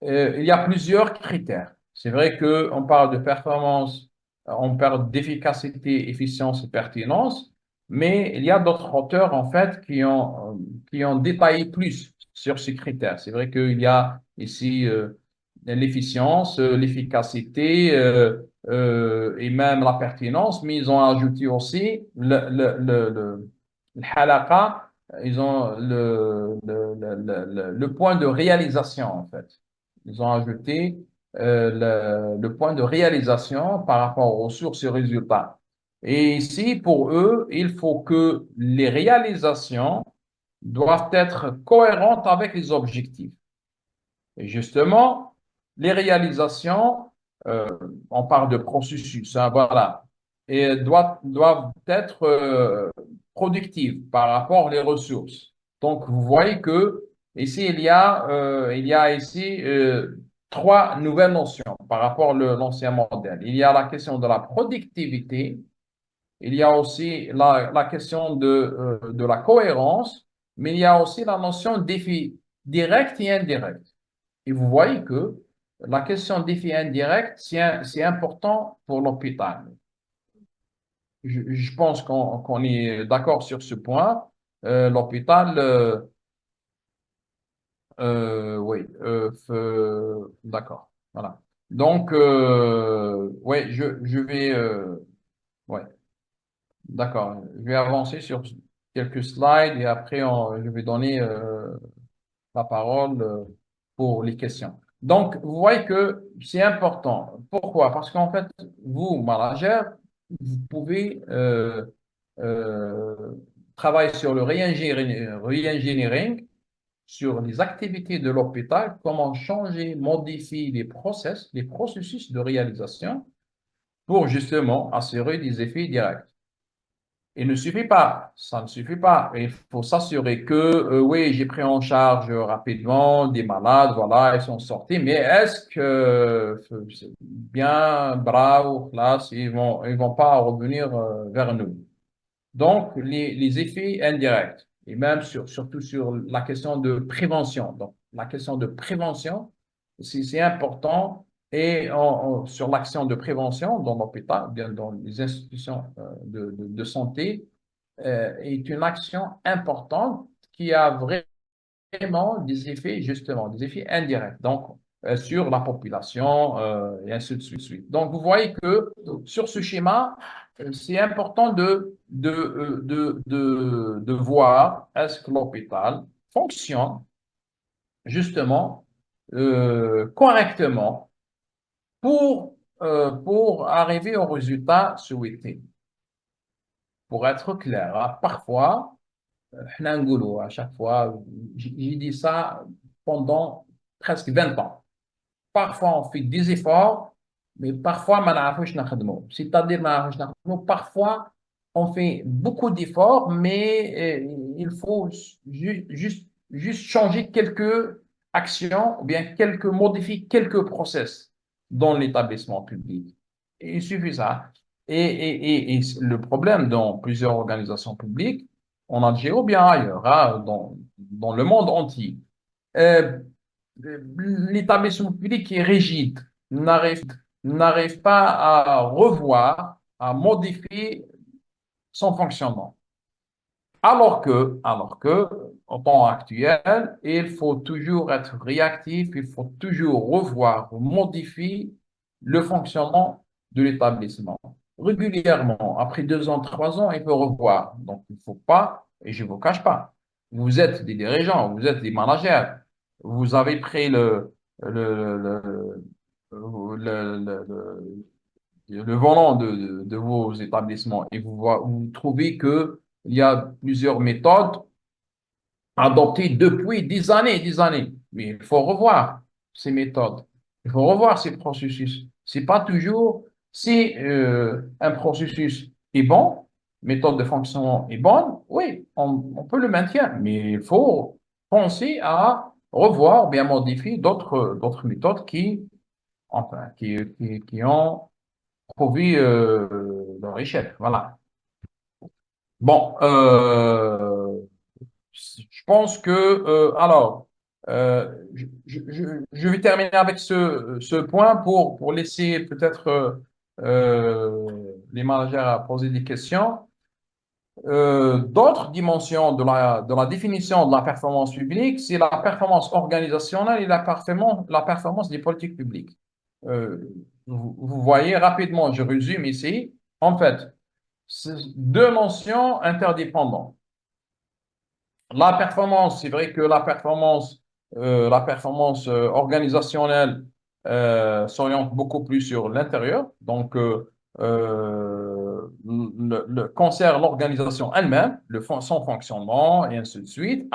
il y a plusieurs critères. C'est vrai qu'on parle de performance, on parle d'efficacité, efficience et pertinence, mais il y a d'autres auteurs, en fait, qui ont détaillé plus sur ces critères. C'est vrai qu'il y a ici l'efficience, l'efficacité et même la pertinence, mais ils ont ajouté aussi le halaqa, ils ont le point de réalisation, en fait. Ils ont ajouté le point de réalisation par rapport aux sources et résultats. Et ici, pour eux, il faut que les réalisations doivent être cohérentes avec les objectifs. Et justement, les réalisations, on parle de processus, hein, voilà, et doivent être productives par rapport aux ressources. Donc, vous voyez que ici, il y a ici trois nouvelles notions par rapport à l'ancien modèle. Il y a la question de la productivité, il y a aussi la question de la cohérence, mais il y a aussi la notion de défi direct et indirect. Et vous voyez que la question d'effet indirect, c'est important pour l'hôpital. Je pense qu'on est d'accord sur ce point. L'hôpital, oui, d'accord. Voilà. Donc, oui, je vais, ouais, d'accord. Je vais avancer sur quelques slides et après, je vais donner la parole pour les questions. Donc, vous voyez que c'est important. Pourquoi? Parce qu'en fait, vous, manager, vous pouvez euh, travailler sur le re-engineering, sur les activités de l'hôpital, comment changer, modifier les processus de réalisation pour justement assurer des effets directs. Il ne suffit pas, ça ne suffit pas. Il faut s'assurer que, oui, j'ai pris en charge rapidement des malades, voilà, ils sont sortis, mais est-ce que c'est bien, bravo, là, ils vont pas revenir vers nous? Donc, les effets indirects, et même surtout sur la question de prévention. Donc, la question de prévention, c'est important. Et sur l'action de prévention dans l'hôpital, bien dans les institutions de santé, est une action importante qui a vraiment des effets, justement, des effets indirects. Donc, sur la population et ainsi de suite. Donc, vous voyez que sur ce schéma, c'est important de voir est-ce que l'hôpital fonctionne justement correctement pour arriver au résultat souhaité. Pour être clair, hein, parfois, à chaque fois, j'ai dit ça pendant presque 20 ans. Parfois, on fait des efforts, mais parfois, ما نعرفوش نخدمو. C'est-à-dire, ما نعرفوش نخدمو. Parfois, on fait beaucoup d'efforts, mais il faut juste changer quelques actions ou bien modifier quelques process dans l'établissement public. Et il suffit ça. Et le problème dans plusieurs organisations publiques, en Algérie ou bien ailleurs, hein, dans le monde entier, euh, l'établissement public est rigide, n'arrive n'arrive pas à revoir, à modifier son fonctionnement. Alors que, au temps actuel, il faut toujours être réactif, il faut toujours revoir, modifier le fonctionnement de l'établissement. Régulièrement, après 2 ans, 3 ans, il faut revoir. Donc, il ne faut pas, et je ne vous cache pas, vous êtes des dirigeants, vous êtes des managers, vous avez pris le, le, le volant de vos établissements et vous trouvez qu'il y a plusieurs méthodes adoptées depuis des années. Mais il faut revoir ces méthodes. Il faut revoir ces processus. C'est pas toujours, si un processus est bon, méthode de fonctionnement est bonne, oui, on peut le maintenir, mais il faut penser à revoir, bien modifier d'autres méthodes enfin, qui ont prouvé leur échec. Voilà. Bon, je pense que, je vais terminer avec ce point pour laisser peut-être les managers à poser des questions. D'autres dimensions de la définition de la performance publique, c'est la performance organisationnelle et la performance des politiques publiques. Euh, vous voyez rapidement, je résume ici. En fait, c'est deux notions interdépendantes. La performance, c'est vrai que la performance organisationnelle s'oriente beaucoup plus sur l'intérieur, donc concerne l'organisation elle-même, son fonctionnement et ainsi de suite,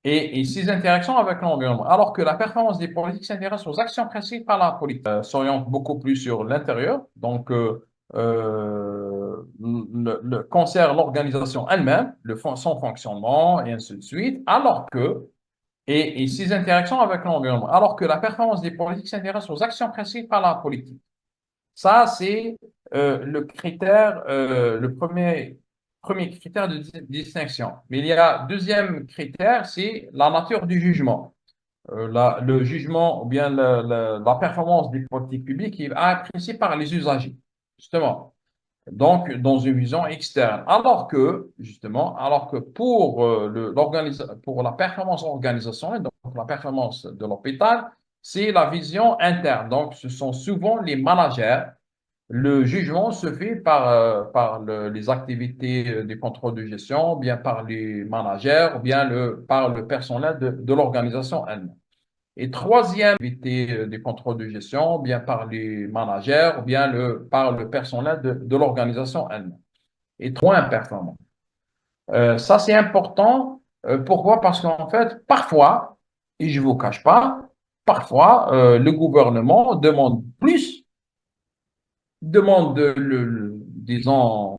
et ses interactions avec l'environnement, alors que la performance des politiques s'intéresse aux actions précises par la politique, s'oriente beaucoup plus sur l'intérieur, donc concerne l'organisation elle-même, son fonctionnement et ainsi de suite, et ses interactions avec l'environnement, alors que la performance des politiques s'intéresse aux actions précises par la politique. Ça, c'est le premier critère de distinction. Mais il y a un deuxième critère, c'est la nature du jugement. Le jugement ou bien la performance des politiques publiques est appréciée par les usagers, justement. Donc, dans une vision externe. Alors que pour la performance organisationnelle, donc la performance de l'hôpital, c'est la vision interne. Donc, ce sont souvent les managers. Le jugement se fait par les activités du contrôle de gestion, ou bien par les managers, ou bien par le personnel de l'organisation elle-même. Et troisième activité du contrôle de gestion, ou bien par les managers, ou bien par le personnel de l'organisation elle-même. Et moins performant. Ça, c'est important. Pourquoi? Parce qu'en fait, parfois, et je ne vous cache pas, parfois, le gouvernement demande disons,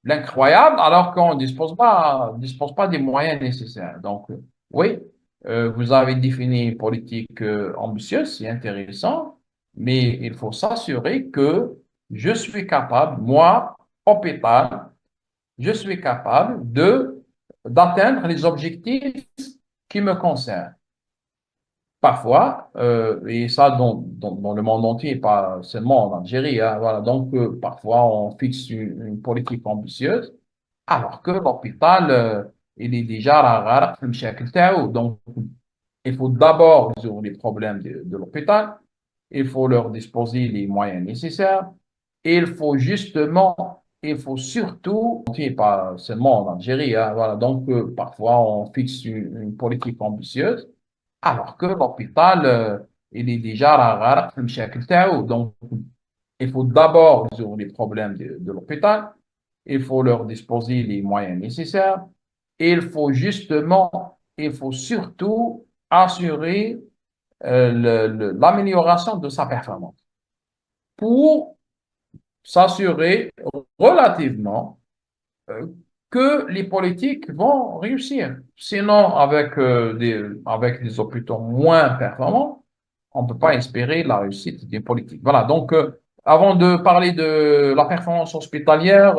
l'incroyable, alors qu'on ne dispose pas des moyens nécessaires. Donc, oui, vous avez défini une politique ambitieuse, c'est intéressant, mais il faut s'assurer que je suis capable, moi, hôpital, je suis capable d'atteindre les objectifs qui me concernent. Parfois, et ça dans le monde entier, pas seulement en Algérie, hein, voilà. Donc, parfois, on fixe une politique ambitieuse, alors que l'hôpital, il est déjà à la. Donc, il faut d'abord résoudre les problèmes de l'hôpital, il faut leur disposer les moyens nécessaires, et il faut surtout, et pas seulement en Algérie, hein, voilà. Donc, parfois, on fixe une politique ambitieuse, alors que l'hôpital, il est déjà à la. Donc, il faut d'abord résoudre les problèmes de l'hôpital, il faut leur disposer les moyens nécessaires, et il faut surtout assurer l'amélioration de sa performance. pour s'assurer relativement que les politiques vont réussir. Sinon, avec des hôpitaux moins performants, on ne peut pas espérer la réussite des politiques. Voilà, donc avant de parler de la performance hospitalière,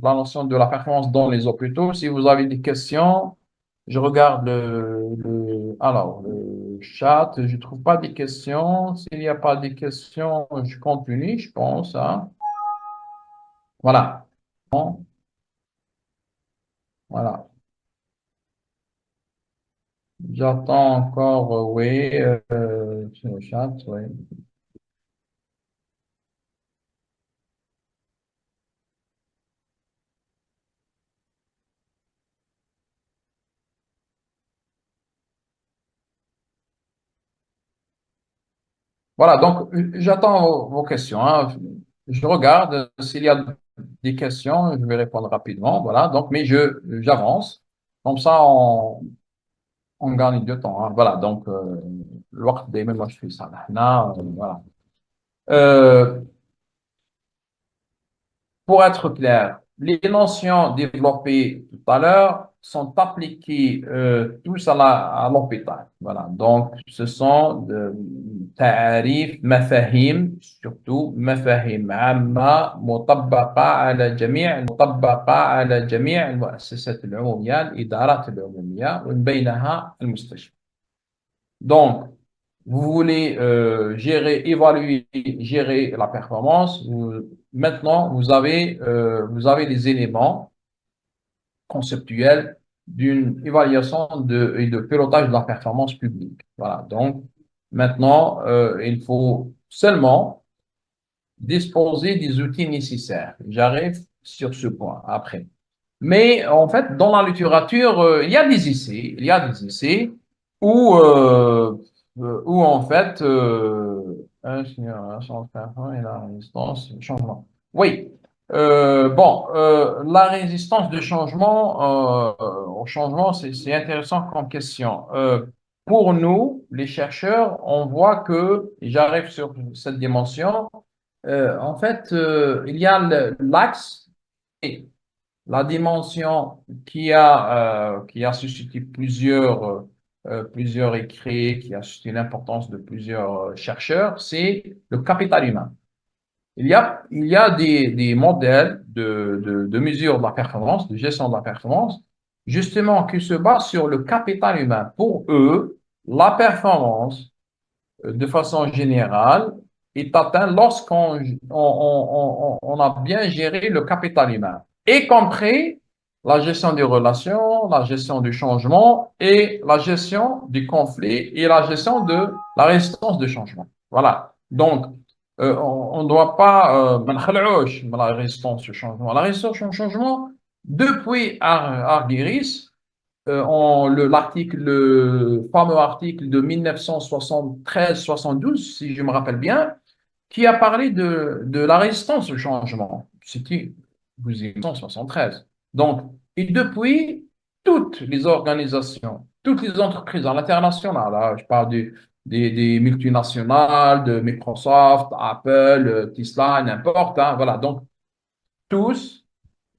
la notion de la performance dans les hôpitaux, si vous avez des questions, je regarde alors, le chat, je ne trouve pas des questions. S'il n'y a pas de questions, je continue, je pense, hein. Voilà. Bon, voilà. J'attends encore, oui, sur le chat, oui. Voilà, donc j'attends vos questions, hein. Je regarde s'il y a des questions, je vais répondre rapidement. Voilà, donc, mais j'avance. Comme ça, on gagne du temps, hein. Voilà, donc, الوقت دايما مش في صالحنا. Voilà. Euh, Pour être clair, les notions développées tout à l'heure sont appliquées tous à l'hôpital. Voilà. Donc, ce sont de تعريف مفاهيم surtout مفاهيم عامة مطبقة على جميع المؤسسات العمومية الإدارات العمومية ومن بينها المستشفى. Donc, vous voulez gérer, évaluer, gérer la performance. Maintenant, vous avez les éléments conceptuels d'une évaluation et de pilotage de la performance publique. Voilà. Donc, maintenant, il faut seulement disposer des outils nécessaires. J'arrive sur ce point après. Mais en fait, dans la littérature, il y a des essais, où, en fait, et la résistance au changement. Oui. Bon, la résistance au changement, c'est intéressant comme question. Pour nous, les chercheurs, on voit que, et j'arrive sur cette dimension, en fait, il y a l'axe et la dimension qui a suscité plusieurs écrits, qui a suscité l'importance de plusieurs chercheurs, c'est le capital humain. Il y a des modèles de mesure de la performance, de gestion de la performance, justement, qui se basent sur le capital humain. Pour eux, la performance, de façon générale, est atteinte lorsqu'on on a bien géré le capital humain, y compris la gestion des relations, la gestion du changement et la gestion du conflit et la gestion de la résistance du changement. Voilà. Donc, on ne doit pas ما نخلعوش من la résistance au changement. La résistance au changement, depuis Argyris, le fameux article de 1973-72, si je me rappelle bien, qui a parlé de la résistance au changement. C'était 1973. Donc, et depuis, toutes les organisations, toutes les entreprises à l'international, là, je parle des multinationales, de Microsoft, Apple, Tesla, n'importe, hein, voilà. Donc, tous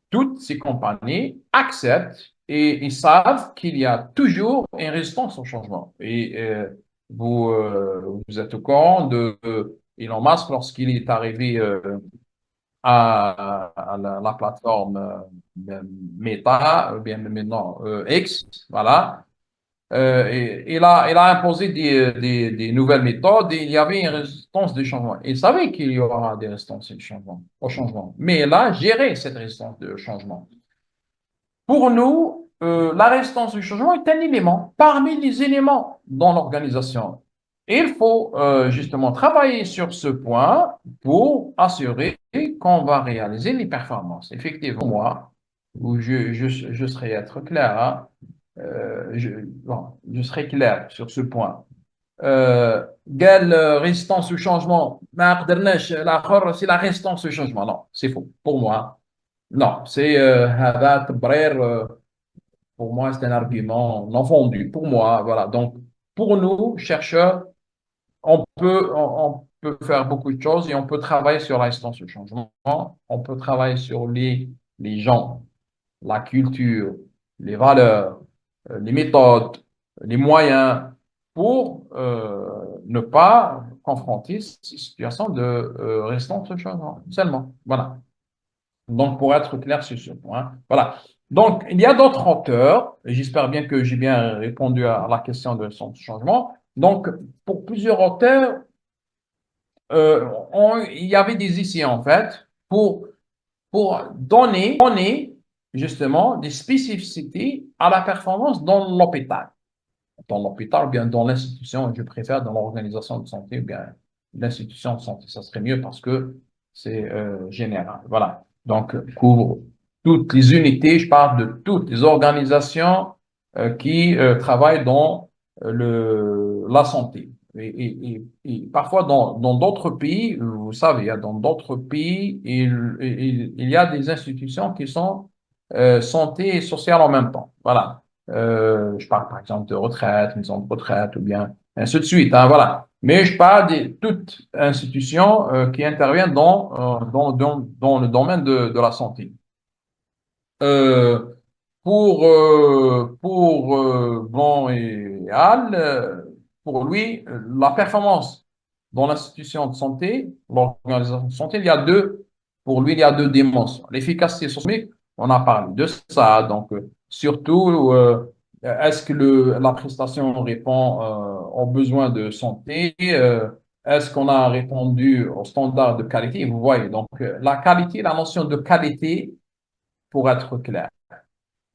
toutes ces compagnies acceptent et ils savent qu'il y a toujours une résistance au changement. Et vous êtes au courant de Elon Musk lorsqu'il est arrivé à la plateforme Meta, bien maintenant X, voilà. Il a imposé des nouvelles méthodes et il y avait une résistance du changement. Il savait qu'il y aura des résistances au changement, mais il a géré cette résistance de changement. Pour nous, la résistance au changement est un élément parmi les éléments dans l'organisation. Et il faut justement travailler sur ce point pour assurer qu'on va réaliser les performances. Effectivement, moi, je serai être clair, hein, je serai clair sur ce point. قال résistance au changement ما قدرناش الآخر c'est la résistance au changement. Non, c'est faux pour moi. Non, c'est هذا تبرير pour moi, c'est un argument non fondu. Pour moi, voilà. Donc, pour nous, chercheurs, on peut peut faire beaucoup de choses et on peut travailler sur l'instance de changement. On peut travailler sur les gens, la culture, les valeurs, les méthodes, les moyens pour ne pas confronter ces situations de restance de changement seulement. Voilà. Donc, pour être clair sur ce point, voilà. Donc, il y a d'autres auteurs, et j'espère bien que j'ai bien répondu à la question de son changement. Donc, pour plusieurs auteurs, il y avait des essais, en fait, pour donner justement des spécificités à la performance dans l'hôpital. Dans l'hôpital, ou bien dans l'institution, je préfère dans l'organisation de santé, ou bien l'institution de santé. Ça serait mieux parce que c'est général. Voilà. Donc, couvre toutes les unités, je parle de toutes les organisations qui travaillent dans la santé. Et parfois, dans d'autres pays, vous savez, il y a dans d'autres pays, il y a des institutions qui sont santé et sociale en même temps. Voilà. Je parle par exemple de retraite, maison de retraite ou bien ainsi de suite. Hein, voilà. Mais je parle de toutes institutions qui interviennent dans le domaine de la santé. Euh, Blanc et Al, pour lui, la performance dans l'institution de santé, l'organisation de santé, pour lui, il y a deux dimensions. L'efficacité sociale, on a parlé de ça. Donc, surtout, est-ce que la prestation répond aux besoins de santé? Est-ce qu'on a répondu aux standards de qualité? Vous voyez, donc, la qualité, la notion de qualité, pour être clair.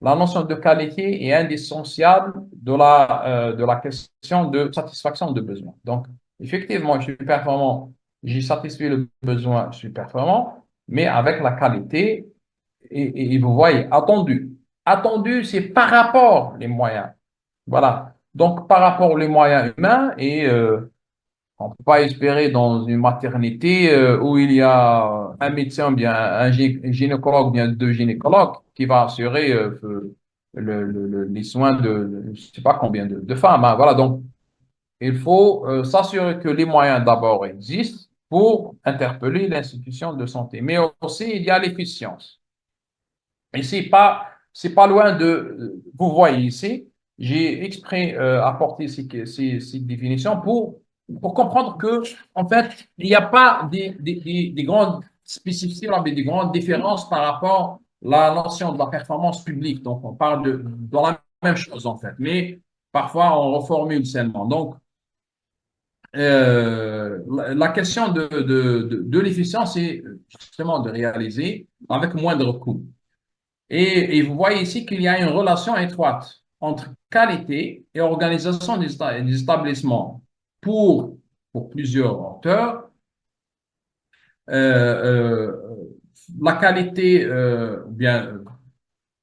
La notion de qualité est indissociable de la question de satisfaction de besoin. Donc, effectivement, je suis performant, j'ai satisfait le besoin, je suis performant, mais avec la qualité, et vous voyez, attendu. Attendu, c'est par rapport les moyens. Voilà. Donc, par rapport aux moyens humains et on ne peut pas espérer dans une maternité où il y a un médecin, bien un gynécologue, bien deux gynécologues qui va assurer les soins de je ne sais pas combien de femmes. Hein. Voilà, donc il faut s'assurer que les moyens d'abord existent pour interpeller l'institution de santé. Mais aussi, il y a l'efficience. Et c'est pas loin de, vous voyez ici, j'ai exprès apporté ces définitions pour comprendre que, en fait, il n'y a pas des grandes spécificités, mais des grandes différences par rapport à la notion de la performance publique. Donc, on parle de la même chose, en fait, mais parfois on reformule seulement. Donc, la question de l'efficience, c'est justement de réaliser avec moindre coût. Et vous voyez ici qu'il y a une relation étroite entre qualité et organisation des établissements. Pour plusieurs auteurs, la qualité, bien,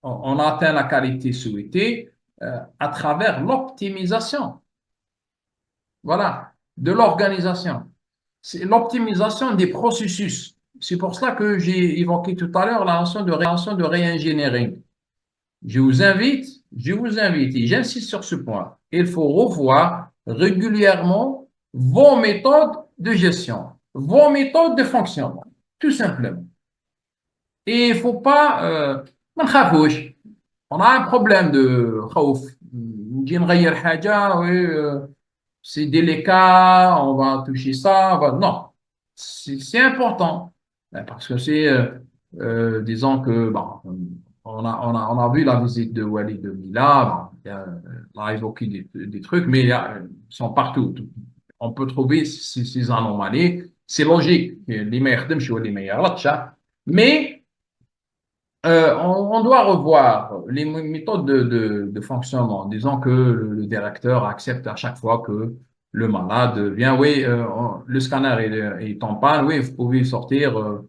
on atteint la qualité souhaitée à travers l'optimisation, voilà, de l'organisation. C'est l'optimisation des processus. C'est pour cela que j'ai évoqué tout à l'heure la notion de réingénierie. Je vous invite, et j'insiste sur ce point, il faut revoir régulièrement vos méthodes de gestion, vos méthodes de fonctionnement, tout simplement. Et il ne faut pas, on a un problème de خوف. نجي نغير حاجة, oui, c'est délicat, on va toucher ça, non, c'est important, parce que c'est, disons que, bon, on a vu la visite de Walid de Mila, bon, on a évoqué des trucs, mais ils sont partout. On peut trouver ces anomalies, c'est logique, les meilleurs les meilleurs, mais on doit revoir les méthodes de fonctionnement. Disons que le directeur accepte à chaque fois que le malade vient, oui, le scanner est en panne, oui, vous pouvez sortir.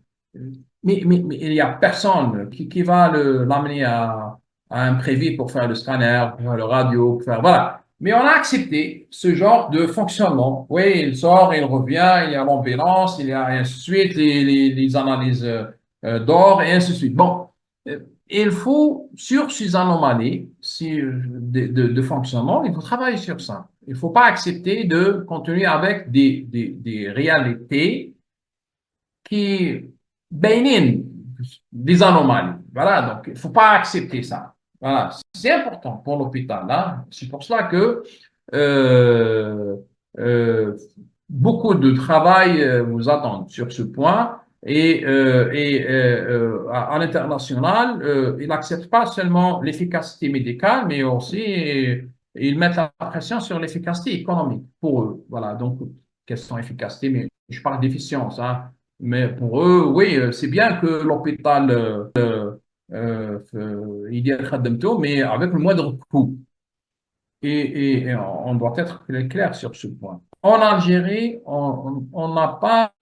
Mais il n'y a personne qui va l'amener à un prévis pour faire le scanner, pour faire le radio, pour faire, voilà. Mais on a accepté ce genre de fonctionnement. Oui, il sort, il revient, il y a l'ambulance, il y a ainsi de suite, les analyses d'or et ainsi de suite. Bon. Il faut, sur ces anomalies de fonctionnement, il faut travailler sur ça. il faut pas accepter de continuer avec des réalités qui bénissent des anomalies. Voilà, donc il ne faut pas accepter ça. Voilà, c'est important pour l'hôpital. Hein. C'est pour cela que euh, euh, beaucoup de travail vous attend sur ce point. À l'international, ils n'acceptent pas seulement l'efficacité médicale, mais aussi ils mettent la pression sur l'efficacité économique pour eux. Voilà, donc, question efficacité, mais je parle d'efficience. Hein. Mais pour eux, oui, c'est bien que l'hôpital il y a خدمته, mais avec le moindre coût. Et on doit être clair sur ce point. En Algérie, on n'a pas,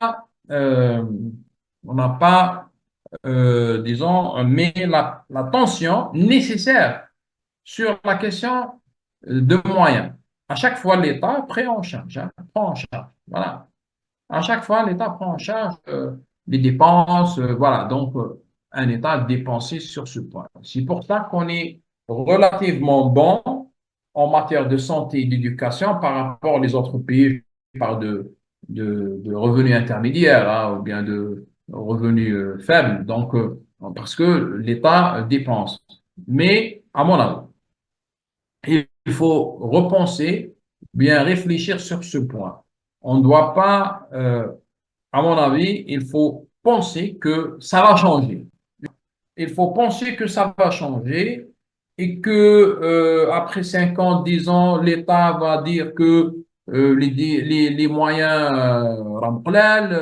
euh, on n'a pas disons, mis la tension nécessaire sur la question de moyens. À chaque fois, l'État prend en charge, hein, prend en charge. Voilà. À chaque fois, l'État prend en charge les dépenses. Voilà, donc un État dépensé sur ce point. C'est pour ça qu'on est relativement bon en matière de santé et d'éducation par rapport aux autres pays. Je parle de revenus intermédiaires hein, ou bien de revenus faibles. Donc, parce que l'État dépense. Mais, à mon avis, il faut repenser, bien réfléchir sur ce point. On ne doit pas à mon avis, il faut penser que ça va changer. Il faut penser que ça va changer et que après 5 ans, 10 ans, l'État va dire que les moyens remplissent,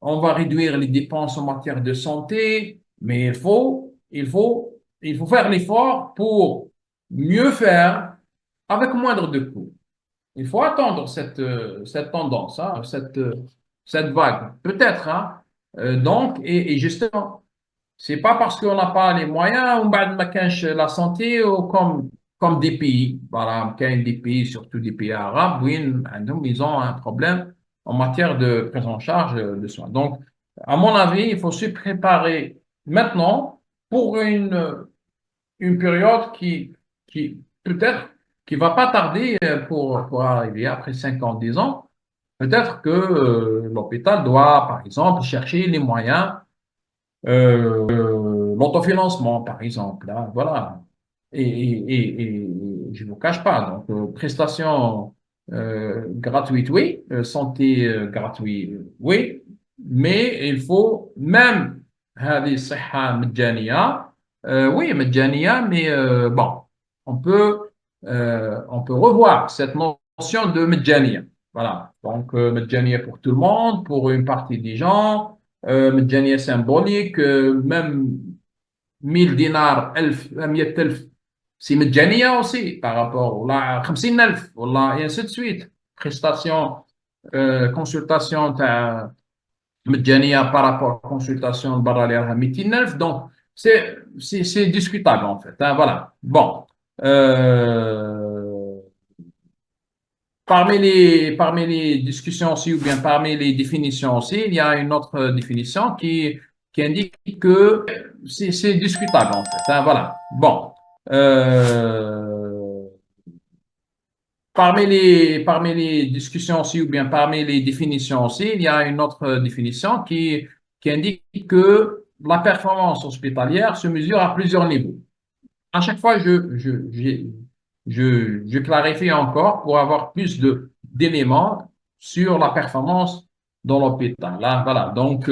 on va réduire les dépenses en matière de santé, mais il faut faire l'effort pour mieux faire avec moindre de coûts. Il faut attendre cette tendance, hein, cette vague, peut-être. Hein. Donc, et justement, c'est pas parce qu'on n'a pas les moyens ou la santé ou comme des pays, voilà, des pays, surtout des pays arabes, oui, ils ont un problème en matière de prise en charge de soins. Donc, à mon avis, il faut se préparer maintenant pour une période qui peut-être qui va pas tarder pour arriver après 5 ans, 10 ans. Peut-être que l'hôpital doit, par exemple, chercher les moyens, l'autofinancement, par exemple. Hein, voilà. Et je ne vous cache pas, donc, prestations gratuites, oui, santé gratuite, oui, mais il faut même هذه الصحة مجانية oui, مجانية, mais bon, on peut revoir cette notion de مجانية. Voilà, donc مجانية pour tout le monde, pour une partie des gens, مجانية symbolique, même 1000 dinars, 1000, 100,000, c'est مجانية aussi par rapport ولا 50,000 ولا et ainsi de suite. Prestation, consultation مجانية par rapport à consultation برا اللي راها 200,000 donc c'est discutable en fait hein, voilà bon euh, parmi les discussions aussi ou bien parmi les définitions aussi il y a une autre définition qui indique que c'est discutable en fait hein, voilà bon euh, parmi les discussions aussi, ou bien parmi les définitions aussi, il y a une autre définition qui indique que la performance hospitalière se mesure à plusieurs niveaux. À chaque fois, je clarifie encore pour avoir plus d'éléments sur la performance dans l'hôpital. Là, voilà. Donc,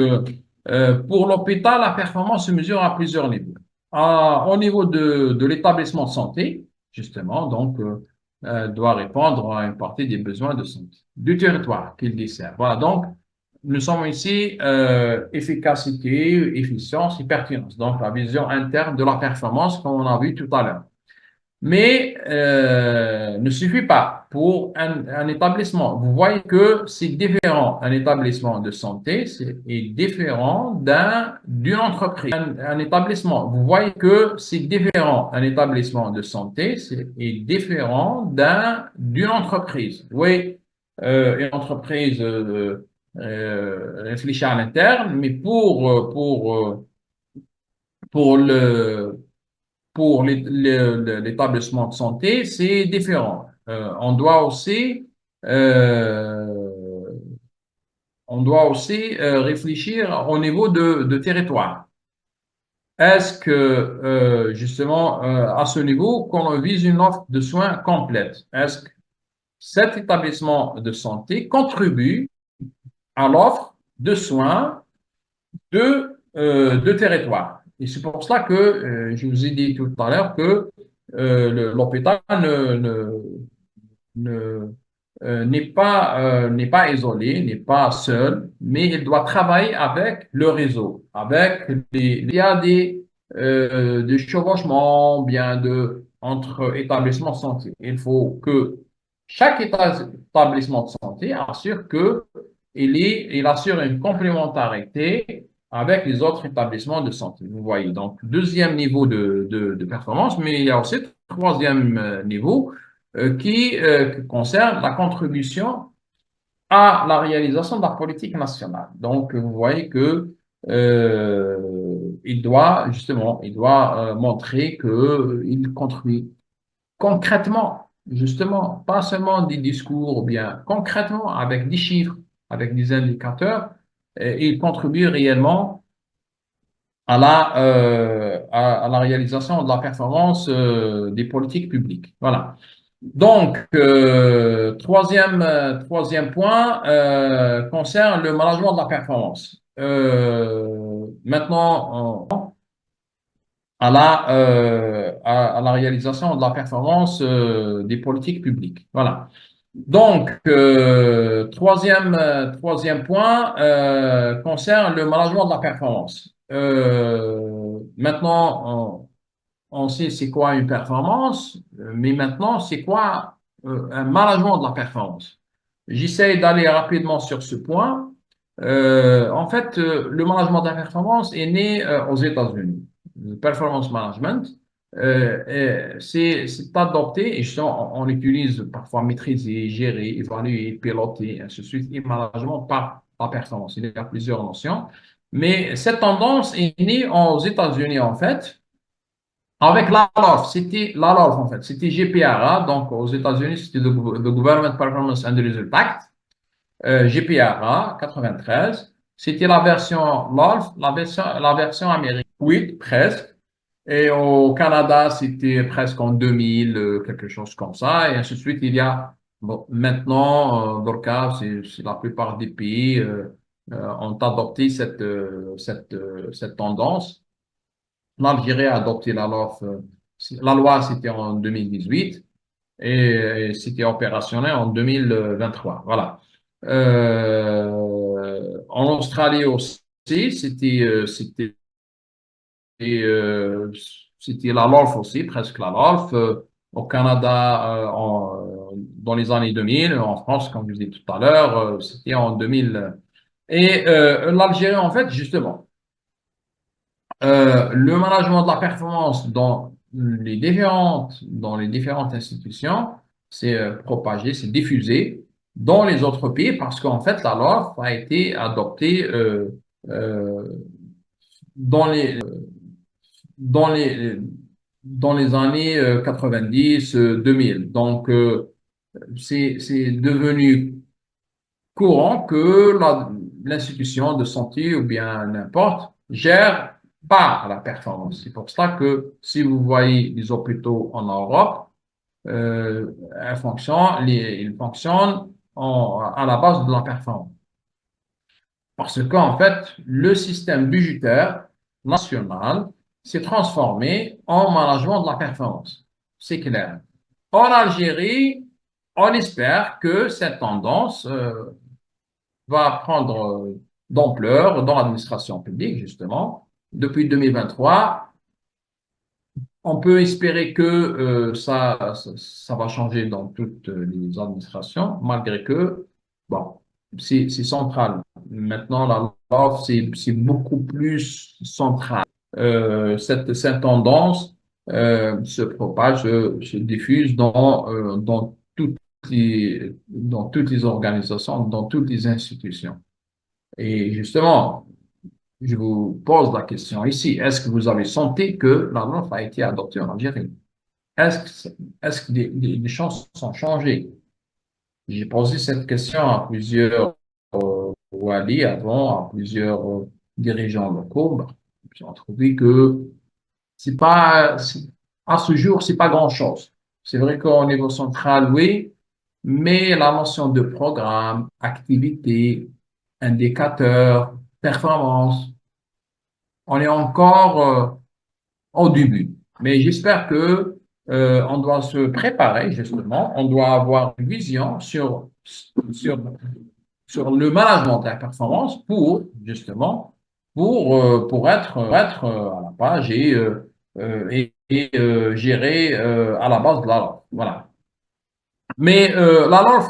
pour l'hôpital, la performance se mesure à plusieurs niveaux. Au niveau de l'établissement de santé, justement, donc, doit répondre à une partie des besoins de santé du territoire qu'il dessert. Voilà, donc, nous sommes ici efficacité, efficience et pertinence. Donc, la vision interne de la performance, comme on a vu tout à l'heure. Mais ne suffit pas pour un établissement. Vous voyez que c'est différent. Un établissement de santé est différent d'une entreprise. Un établissement, vous voyez que c'est différent. Un établissement de santé est différent d'une entreprise. Oui, une entreprise réfléchit à l'interne, mais pour l'établissement de santé, c'est différent. on doit aussi, euh, réfléchir au niveau de territoire. Est-ce que, justement, à ce niveau, qu'on vise une offre de soins complète? Est-ce que cet établissement de santé contribue à l'offre de soins de territoire? Et c'est pour cela que je vous ai dit tout à l'heure que l'hôpital ne, n'est pas isolé, n'est pas seul, mais il doit travailler avec le réseau, avec il y a des chevauchements, bien entre établissements de santé. Il faut que chaque établissement de santé assure que il assure une complémentarité avec les autres établissements de santé. Vous voyez, donc deuxième niveau de performance, mais il y a aussi troisième niveau qui concerne la contribution à la réalisation de la politique nationale. Donc, vous voyez que il doit montrer qu'il contribue concrètement, justement, pas seulement des discours, ou bien concrètement avec des chiffres, avec des indicateurs, il contribue réellement à la réalisation de la performance des politiques publiques. Voilà. Donc, troisième point concerne le management de la performance. Maintenant, à la réalisation de la performance des politiques publiques. Voilà. Donc, troisième point concerne le management de la performance. Maintenant, on sait c'est quoi une performance, mais maintenant, c'est quoi un management de la performance? J'essaie d'aller rapidement sur ce point. En fait, le management de la performance est né aux États-Unis. Le performance management, c'est adopté et justement, on utilise parfois maîtriser, gérer, évaluer, piloter, ainsi de suite, et management par la performance. Il y a plusieurs notions. Mais cette tendance est née aux États-Unis, en fait. Avec la LOF, c'était la LOF en fait, c'était GPRA, donc aux États-Unis, c'était le Government Performance and Result Act, GPRA 93, c'était la version LOLF, la version américaine, oui, presque, et au Canada, c'était presque en 2000, quelque chose comme ça, et ainsi de suite. Il y a, bon, maintenant, dans le cas, c'est la plupart des pays ont adopté cette tendance. L'Algérie a adopté la loi, c'était en 2018 et c'était opérationnel en 2023. Voilà. En Australie aussi, c'était la LOLF aussi, presque la LOLF. Au Canada, dans les années 2000, en France, comme je vous disais tout à l'heure, c'était en 2000. Et l'Algérie, en fait, justement, le management de la performance dans les différentes institutions, c'est propagé, c'est diffusé dans les autres pays parce qu'en fait, la loi a été adoptée euh, dans dans les, dans les années 90, 2000. Donc, c'est devenu courant que l'institution de santé ou bien n'importe gère par la performance. C'est pour cela que si vous voyez les hôpitaux en Europe, ils fonctionnent à la base de la performance. Parce qu'en fait, le système budgétaire national s'est transformé en management de la performance. C'est clair. En Algérie, on espère que cette tendance va prendre d'ampleur dans l'administration publique, justement. Depuis 2023, on peut espérer que ça va changer dans toutes les administrations, malgré que, bon, c'est central. Maintenant, la loi, c'est beaucoup plus central. Cette tendance se propage, se diffuse dans toutes les organisations, dans toutes les institutions. Et justement, je vous pose la question ici. Est-ce que vous avez senti que la loi a été adoptée en Algérie? est-ce que les choses sont changées? J'ai posé cette question à plusieurs Wali avant, à plusieurs dirigeants locaux. Ben, ils ont trouvé que c'est pas, à ce jour, c'est pas grand-chose. C'est vrai qu'au niveau central, oui, mais la notion de programme, activité, indicateur, performance, on est encore au début. Mais j'espère que on doit se préparer justement, on doit avoir une vision sur, sur le management de la performance pour justement pour être à la page et gérer à la base de la langue. Voilà. Mais la langue,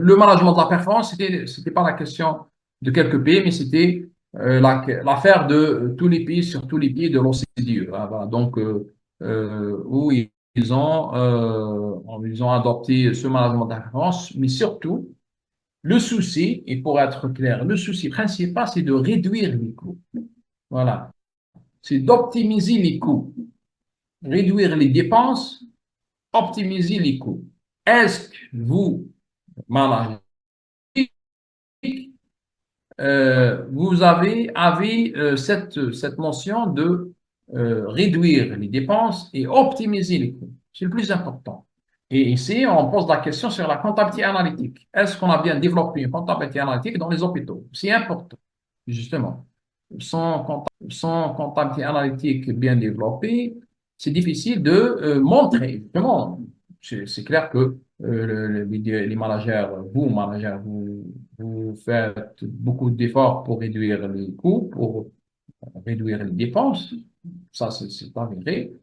le management de la performance, c'était pas la question de quelques pays, mais c'était l'affaire de tous les pays, sur tous les pays de l'OCDE. Hein, voilà. Donc, où ils ont adopté ce management de la performance, mais surtout, le souci, et pour être clair, le souci principal, c'est de réduire les coûts. Voilà. C'est d'optimiser les coûts, réduire les dépenses, optimiser les coûts. Est-ce que vous, managez, vous avez cette notion de réduire les dépenses et optimiser les coûts? C'est le plus important. Et ici, on pose la question sur la comptabilité analytique. Est-ce qu'on a bien développé une comptabilité analytique dans les hôpitaux? C'est important, justement. Sans comptabilité analytique bien développée, c'est difficile de montrer, justement. C'est clair que les managers, vous faites beaucoup d'efforts pour réduire les coûts, pour réduire les dépenses. Ça, c'est avéré.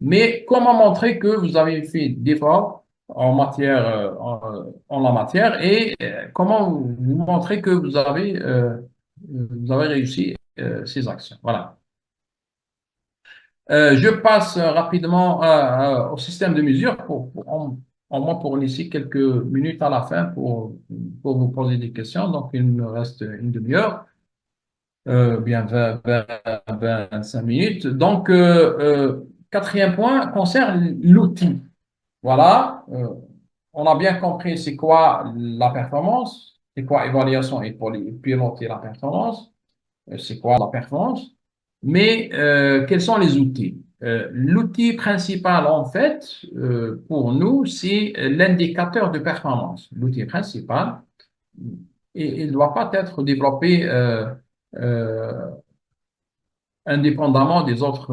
Mais comment montrer que vous avez fait d'efforts en matière, en la matière et comment vous montrer que vous avez réussi ces actions. Voilà. Je passe rapidement au système de mesure en moins pour laisser quelques minutes à la fin pour vous poser des questions. Donc, il me reste une demi-heure, bien 25 minutes. Donc, quatrième point concerne l'outil. Voilà, on a bien compris c'est quoi la performance, c'est quoi évaluation et pour piloter la performance, c'est quoi la performance, mais quels sont les outils? L'outil principal, en fait, pour nous, c'est l'indicateur de performance. L'outil principal, et il ne doit pas être développé euh, indépendamment des autres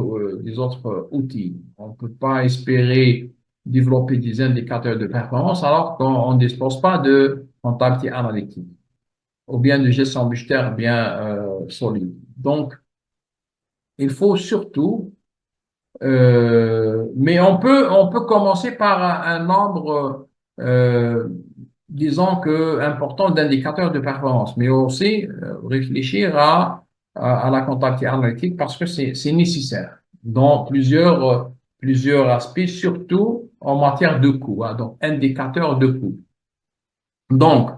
outils. On ne peut pas espérer développer des indicateurs de performance alors qu'on ne dispose pas de comptabilité analytique ou bien de gestion budgétaire bien solide. Donc, il faut surtout, mais on peut commencer par un nombre, disons que important d'indicateurs de performance, mais aussi réfléchir à la comptabilité analytique parce que c'est nécessaire dans plusieurs aspects, surtout en matière de coûts, hein, donc indicateurs de coûts. Donc,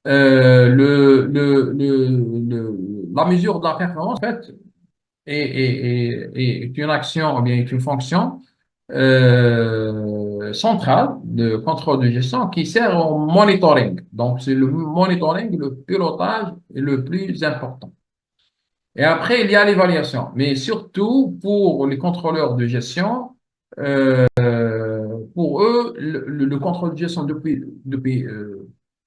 la mesure de la performance, en fait, est une action ou bien est une fonction centrale de contrôle de gestion qui sert au monitoring. Donc, c'est le monitoring, le pilotage est le plus important. Et après, il y a l'évaluation. Mais surtout, pour les contrôleurs de gestion, pour eux, le contrôle de gestion depuis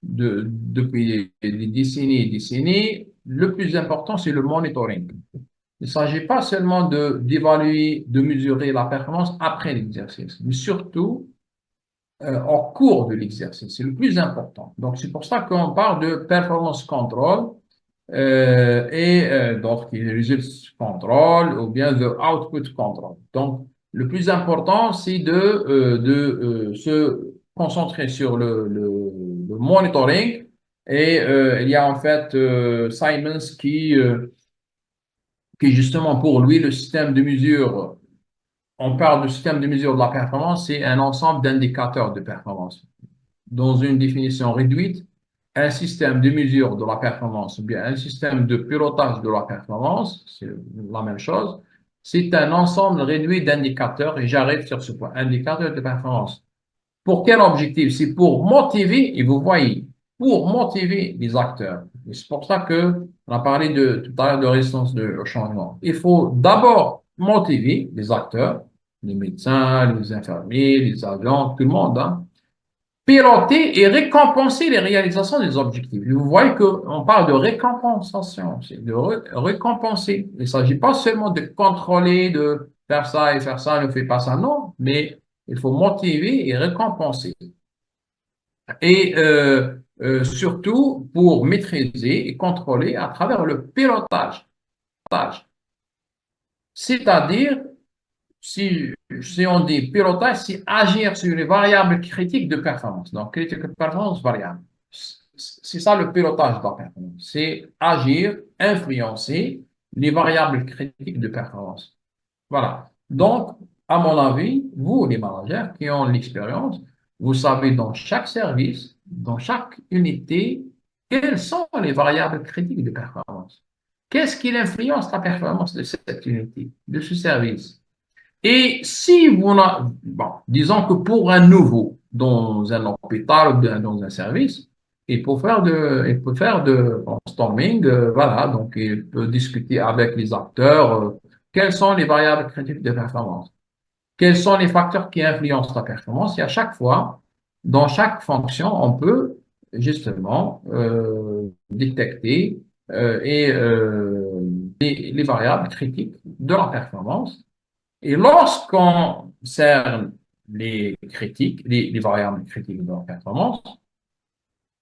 des décennies et décennies, le plus important, c'est le monitoring. Il ne s'agit pas seulement d'évaluer, de mesurer la performance après l'exercice, mais surtout en cours de l'exercice. C'est le plus important. Donc, c'est pour ça qu'on parle de performance control donc qui est results control ou bien de output control. Donc, le plus important, c'est de se concentrer sur le monitoring. Et il y a en fait Simons qui justement pour lui, le système de mesure, on parle de système de mesure de la performance, c'est un ensemble d'indicateurs de performance. Dans une définition réduite, un système de mesure de la performance, ou bien un système de pilotage de la performance, c'est la même chose, c'est un ensemble réduit d'indicateurs, et j'arrive sur ce point, indicateurs de performance. Pour quel objectif? C'est pour motiver, et vous voyez, pour motiver les acteurs. Et c'est pour ça que on a parlé tout à l'heure de résistance au changement. Il faut d'abord motiver les acteurs, les médecins, les infirmiers, les agents, tout le monde, hein, piloter et récompenser les réalisations des objectifs. Et vous voyez qu'on parle de récompensation, c'est de récompenser. Il ne s'agit pas seulement de contrôler, de faire ça et faire ça, ne fais pas ça, non, mais il faut motiver et récompenser. Et surtout pour maîtriser et contrôler à travers le pilotage. C'est-à-dire, si on dit pilotage, c'est agir sur les variables critiques de performance. Donc, critique de performance variable. C'est ça le pilotage de la performance. C'est agir, influencer les variables critiques de performance. Voilà. Donc, à mon avis, vous, les managers qui ont l'expérience, vous savez dans chaque service, dans chaque unité, quelles sont les variables critiques de performance. Qu'est-ce qui influence la performance de cette unité, de ce service? Et si vous, bon, disons que pour un nouveau dans un hôpital ou dans un service, il peut faire de brainstorming, voilà, donc il peut discuter avec les acteurs, quelles sont les variables critiques de performance, quels sont les facteurs qui influencent la performance, et à chaque fois, dans chaque fonction, on peut justement détecter les variables critiques de la performance et lorsqu'on concerne les critiques, les variables critiques de la performance,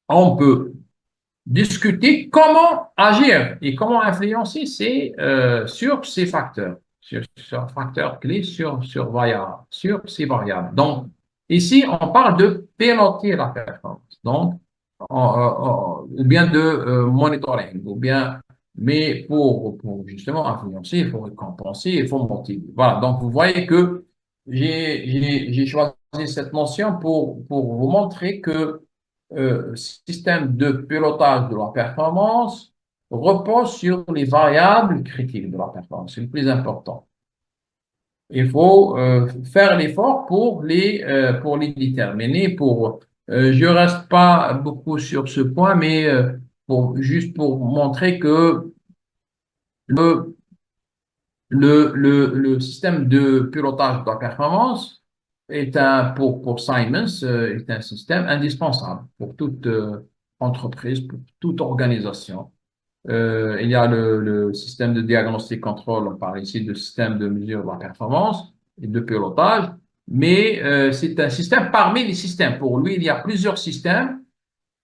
on peut discuter comment agir et comment influencer sur ces facteurs, sur facteurs clés, sur ces variables. Donc, ici, on parle de piloter la performance. Donc, ou bien de monitoring, ou bien, mais pour justement influencer, il faut récompenser, il faut motiver. Voilà, donc vous voyez que j'ai choisi cette notion pour vous montrer que système de pilotage de la performance repose sur les variables critiques de la performance. C'est le plus important. Il faut faire l'effort pour les déterminer. Je reste pas beaucoup sur ce point, mais juste pour montrer que le, le système de pilotage de la performance pour Simons, est un système indispensable pour toute entreprise, pour toute organisation. Il y a le système de diagnostic contrôle, on parle ici de système de mesure de la performance et de pilotage, mais c'est un système parmi les systèmes. Pour lui, il y a plusieurs systèmes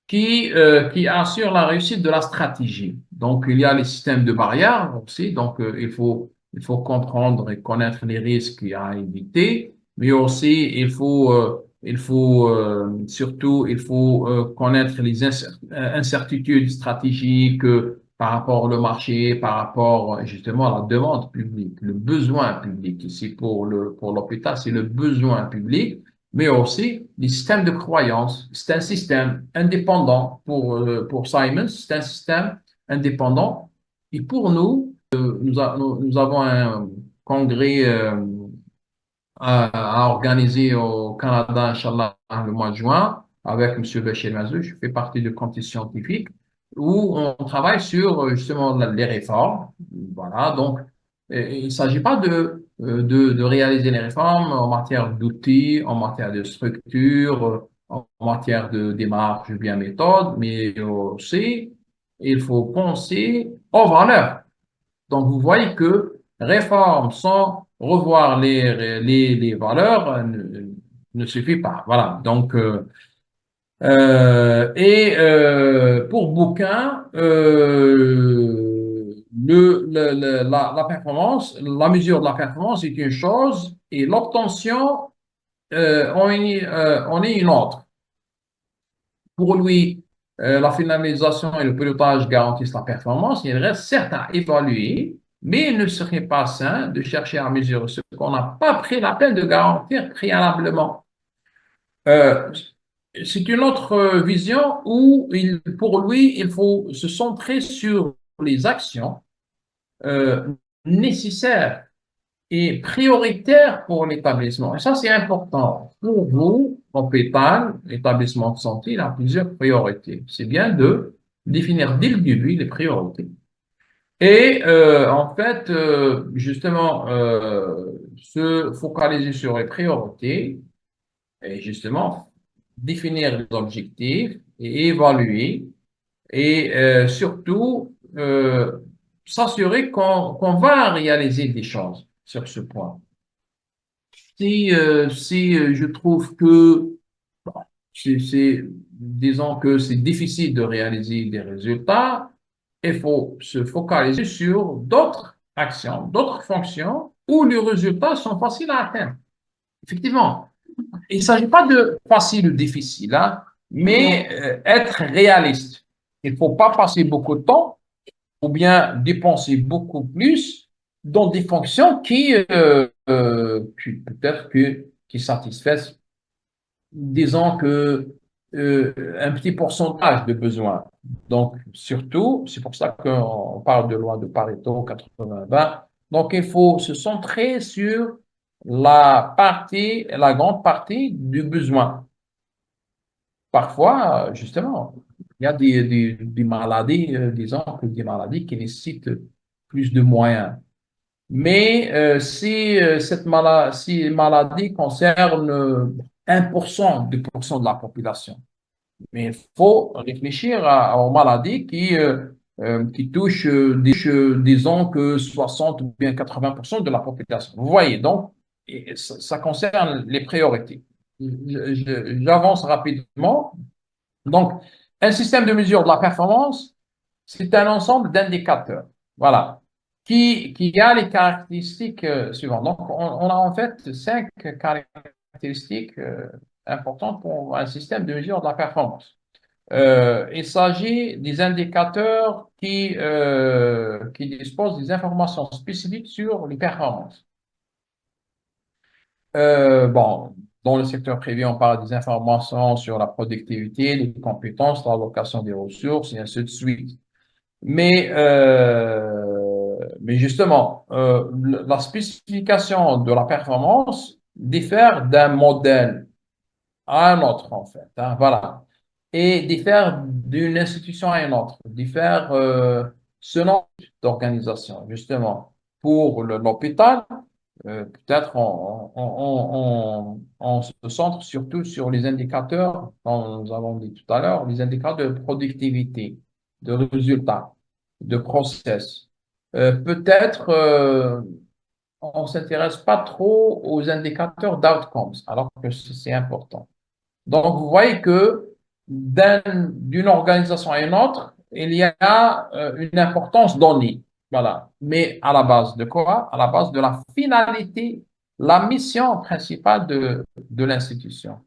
qui assurent la réussite de la stratégie. Donc, il y a les systèmes de barrières aussi, donc il faut comprendre et connaître les risques à éviter, mais aussi surtout, il faut connaître les incertitudes stratégiques par rapport au marché, par rapport justement à la demande publique, le besoin public. Ici, pour l'hôpital, c'est le besoin public, mais aussi les systèmes de croyance. C'est un système indépendant pour Simons, c'est un système indépendant. Et pour nous, nous avons un congrès à organiser au Canada, Inch'Allah, le mois de juin, avec M. Bachir Mazou. Je fais partie du comité scientifique où on travaille sur justement les réformes. Voilà, donc il ne s'agit pas de réaliser les réformes en matière d'outils, en matière de structure, en matière de démarche, bien méthode, mais aussi il faut penser aux valeurs. Donc, vous voyez que réforme sans revoir les valeurs ne suffit pas. Voilà. Donc, pour Bouquin, la performance, la mesure de la performance est une chose et l'obtention en est une autre. Pour lui, la finalisation et le pilotage garantissent la performance. Il reste certes à évaluer, mais il ne serait pas sain de chercher à mesurer ce qu'on n'a pas pris la peine de garantir préalablement. Euh, c'est une autre vision où, pour lui, il faut se centrer sur les actions nécessaires est prioritaire pour l'établissement. Et ça, c'est important. Pour vous, hôpital, établissement de santé, il a plusieurs priorités. C'est bien de définir dès le début les priorités. Et en fait, justement, se focaliser sur les priorités et justement définir les objectifs et évaluer et surtout s'assurer qu'on va réaliser des choses sur ce point. Si je trouve que disons que c'est difficile de réaliser des résultats, il faut se focaliser sur d'autres actions, d'autres fonctions où les résultats sont faciles à atteindre. Effectivement, il ne s'agit pas de facile ou difficile, hein, mais être réaliste. Il ne faut pas passer beaucoup de temps ou bien dépenser beaucoup plus dans des fonctions qui peut-être qui satisfassent, disons que un petit pourcentage de besoins. Donc, surtout, c'est pour ça qu'on parle de loi de Pareto 80-20. Donc, il faut se centrer sur la grande partie du besoin. Parfois, justement, il y a des maladies, disons que des maladies qui nécessitent plus de moyens. Mais si maladie concerne 1%, 2% de la population, mais il faut réfléchir aux maladies qui touchent, disons que 60 ou bien 80% de la population. Vous voyez, donc, et ça concerne les priorités. J'avance rapidement. Donc, un système de mesure de la performance, c'est un ensemble d'indicateurs, voilà, qui a les caractéristiques suivantes. Donc, on a en fait 5 caractéristiques importantes pour un système de mesure de la performance. Il s'agit des indicateurs qui disposent des informations spécifiques sur les performances. Bon, dans le secteur privé, on parle des informations sur la productivité, les compétences, l'allocation des ressources, et ainsi de suite. Mais justement, la spécification de la performance diffère d'un modèle à un autre, en fait, hein, voilà. Et diffère d'une institution à une autre, diffère selon d'organisation, justement. Pour l'hôpital, peut-être on se centre surtout sur les indicateurs, comme nous avons dit tout à l'heure, les indicateurs de productivité, de résultats, de process. Peut-être on ne s'intéresse pas trop aux indicateurs d'outcomes, alors que c'est important. Donc, vous voyez que d'une organisation à une autre, il y a une importance donnée. Voilà. Mais à la base de quoi? À la base de la finalité, la mission principale de l'institution.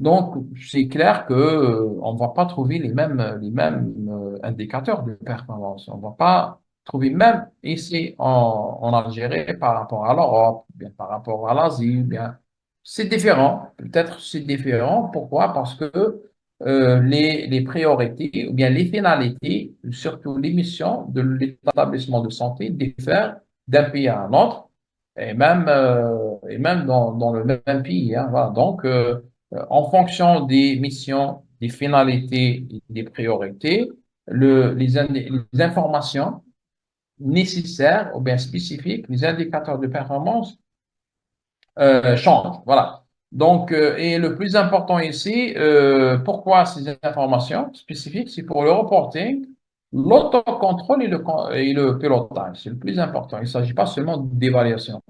Donc, c'est clair que on ne va pas trouver les mêmes indicateurs de performance. On ne va pas trouver même ici en Algérie par rapport à l'Europe, bien par rapport à l'Asie, bien c'est différent. Peut-être c'est différent. Pourquoi? Parce que les priorités ou bien les finalités, surtout les missions de l'établissement de santé diffèrent d'un pays à un autre et même dans le même pays, hein. Voilà. Donc, en fonction des missions, des finalités et des priorités, les informations nécessaires ou bien spécifiques, les indicateurs de performance changent. Voilà. Donc, et le plus important ici, pourquoi ces informations spécifiques? C'est pour le reporting, l'autocontrôle et le pilotage. C'est le plus important. Il ne s'agit pas seulement d'évaluation.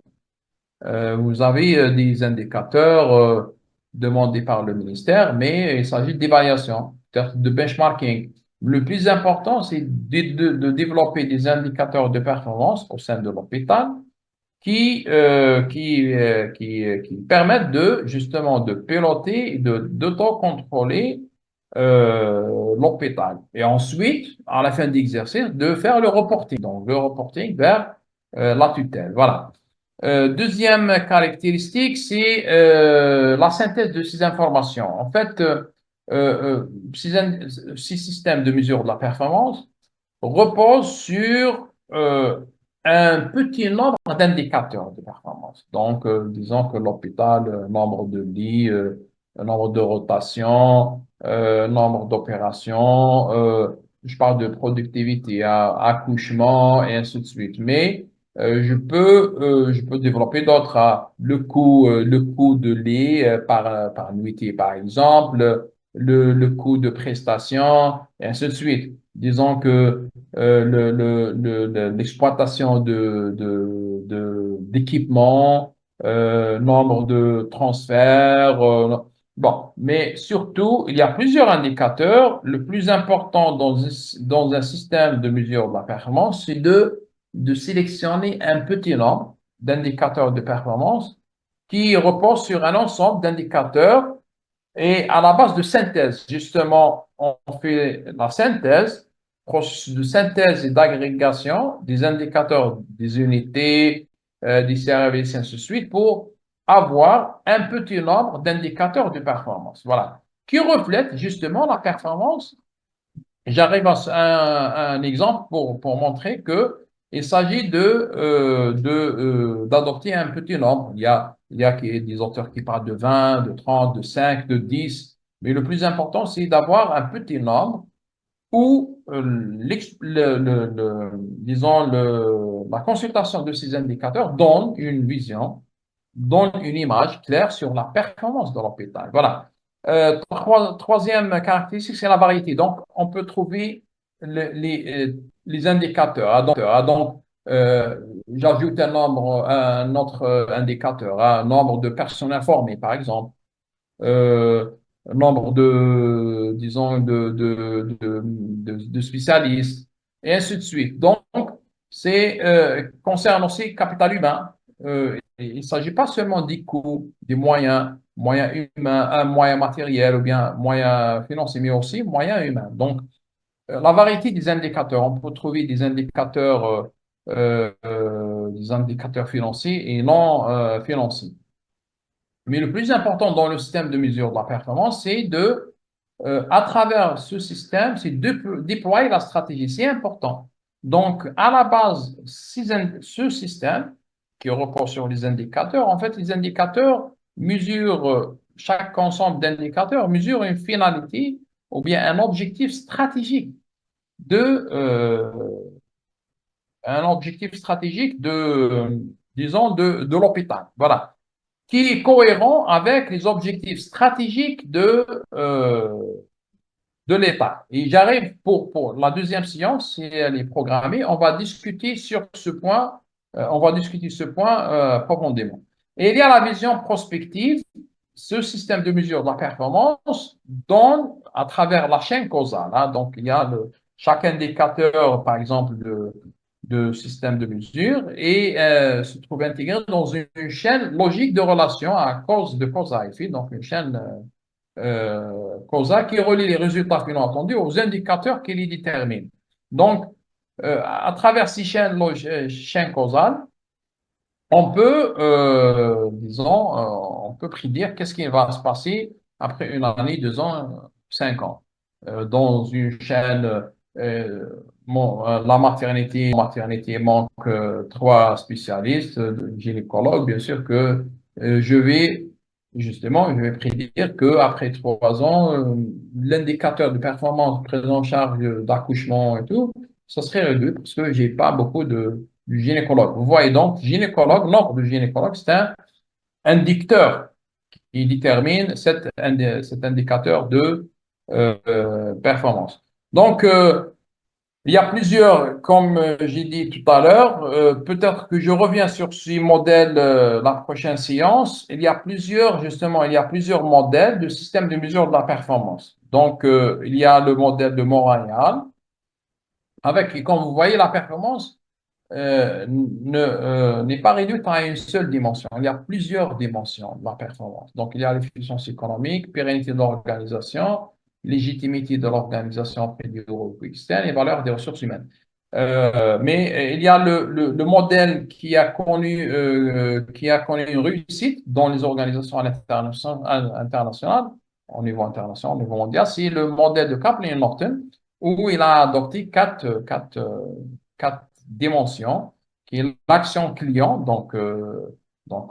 Vous avez des indicateurs demandés par le ministère, mais il s'agit d'évaluation, peut-être de benchmarking. Le plus important, c'est de développer des indicateurs de performance au sein de l'hôpital qui permettent justement de piloter et d'autocontrôler l'hôpital. Et ensuite, à la fin de l'exercice, de faire le reporting. Donc, le reporting vers la tutelle. Voilà. Deuxième caractéristique, c'est la synthèse de ces informations. En fait, ces systèmes de mesure de la performance reposent sur un petit nombre d'indicateurs de performance. Donc, disons que l'hôpital, nombre de lits, nombre de rotations, nombre d'opérations, je parle de productivité, accouchement et ainsi de suite. Mais je peux développer d'autres, le coût de lit par nuitée, par exemple, le coût de prestation et ainsi de suite. Disons que l'exploitation d'équipements, nombre de transferts. Bon, mais surtout, il y a plusieurs indicateurs. Le plus important dans un système de mesure de la performance, c'est de sélectionner un petit nombre d'indicateurs de performance qui reposent sur un ensemble d'indicateurs et à la base de synthèse, justement, on fait la synthèse, processus de synthèse et d'agrégation des indicateurs des unités, des services, et ainsi de suite, pour avoir un petit nombre d'indicateurs de performance. Voilà. Qui reflètent justement la performance. J'arrive à un exemple pour montrer que il s'agit d'adopter un petit nombre. Il y a des auteurs qui parlent de 20, de 30, de 5, de 10. Mais le plus important, c'est d'avoir un petit nombre où, disons, la consultation de ces indicateurs donne une vision, donne une image claire sur la performance de l'hôpital. Voilà. Troisième caractéristique, c'est la variété. Donc, on peut trouver les indicateurs. Donc, j'ajoute un autre indicateur, un nombre de personnes informées, par exemple, euh, nombre disons, de spécialistes, et ainsi de suite. Donc, c'est concerne aussi le capital humain. Il ne s'agit pas seulement des coûts, des moyens humains, moyens matériels ou bien moyens financiers, mais aussi moyens humains. Donc, la variété des indicateurs, on peut trouver des indicateurs financiers et non financiers. Mais le plus important dans le système de mesure de la performance, c'est à travers ce système, c'est de déployer la stratégie. C'est important. Donc, à la base, ce système qui repose sur les indicateurs, en fait, les indicateurs mesurent, chaque ensemble d'indicateurs mesure une finalité ou bien un objectif stratégique de, euh, disons, de l'hôpital. Voilà, qui est cohérent avec les objectifs stratégiques de l'État. Et j'arrive pour la deuxième séance, si elle est programmée, on va discuter sur ce point, profondément. Et il y a la vision prospective. Ce système de mesure de la performance donne à travers la chaîne causale. Hein, donc, il y a chaque indicateur, par exemple, de système de mesure et se trouve intégré dans une chaîne logique de relation à cause à effet, donc une chaîne causale qui relie les résultats finaux attendus aux indicateurs qui les déterminent. Donc, à travers ces chaînes causales, disons, on peut prédire qu'est-ce qui va se passer après une année, 2 ans, 5 ans. Dans une chaîne, la maternité manque 3 spécialistes, gynécologues, bien sûr que je vais, justement, je vais prédire qu'après 3 ans, l'indicateur de performance prise en charge d'accouchement et tout, ça serait réduit parce que j'ai pas beaucoup du gynécologue. Vous voyez donc, gynécologue, nombre de gynécologues, c'est un dicteur qui détermine cet indicateur de performance. Donc, il y a plusieurs, comme j'ai dit tout à l'heure, peut-être que je reviens sur ces modèles la prochaine séance. Il y a plusieurs modèles de système de mesure de la performance. Donc, il y a le modèle de Montréal, avec, comme vous voyez, la performance n'est pas réduite à une seule dimension. Il y a plusieurs dimensions de la performance. Donc, il y a l'efficience économique, pérennité de l'organisation, légitimité de l'organisation auprès du groupe externe et valeur des ressources humaines. Mais il y a le modèle qui a connu une réussite dans les organisations internationales, au niveau international, au niveau mondial, c'est le modèle de Kaplan-Norton, où il a adopté quatre dimensions qui est l'action client, donc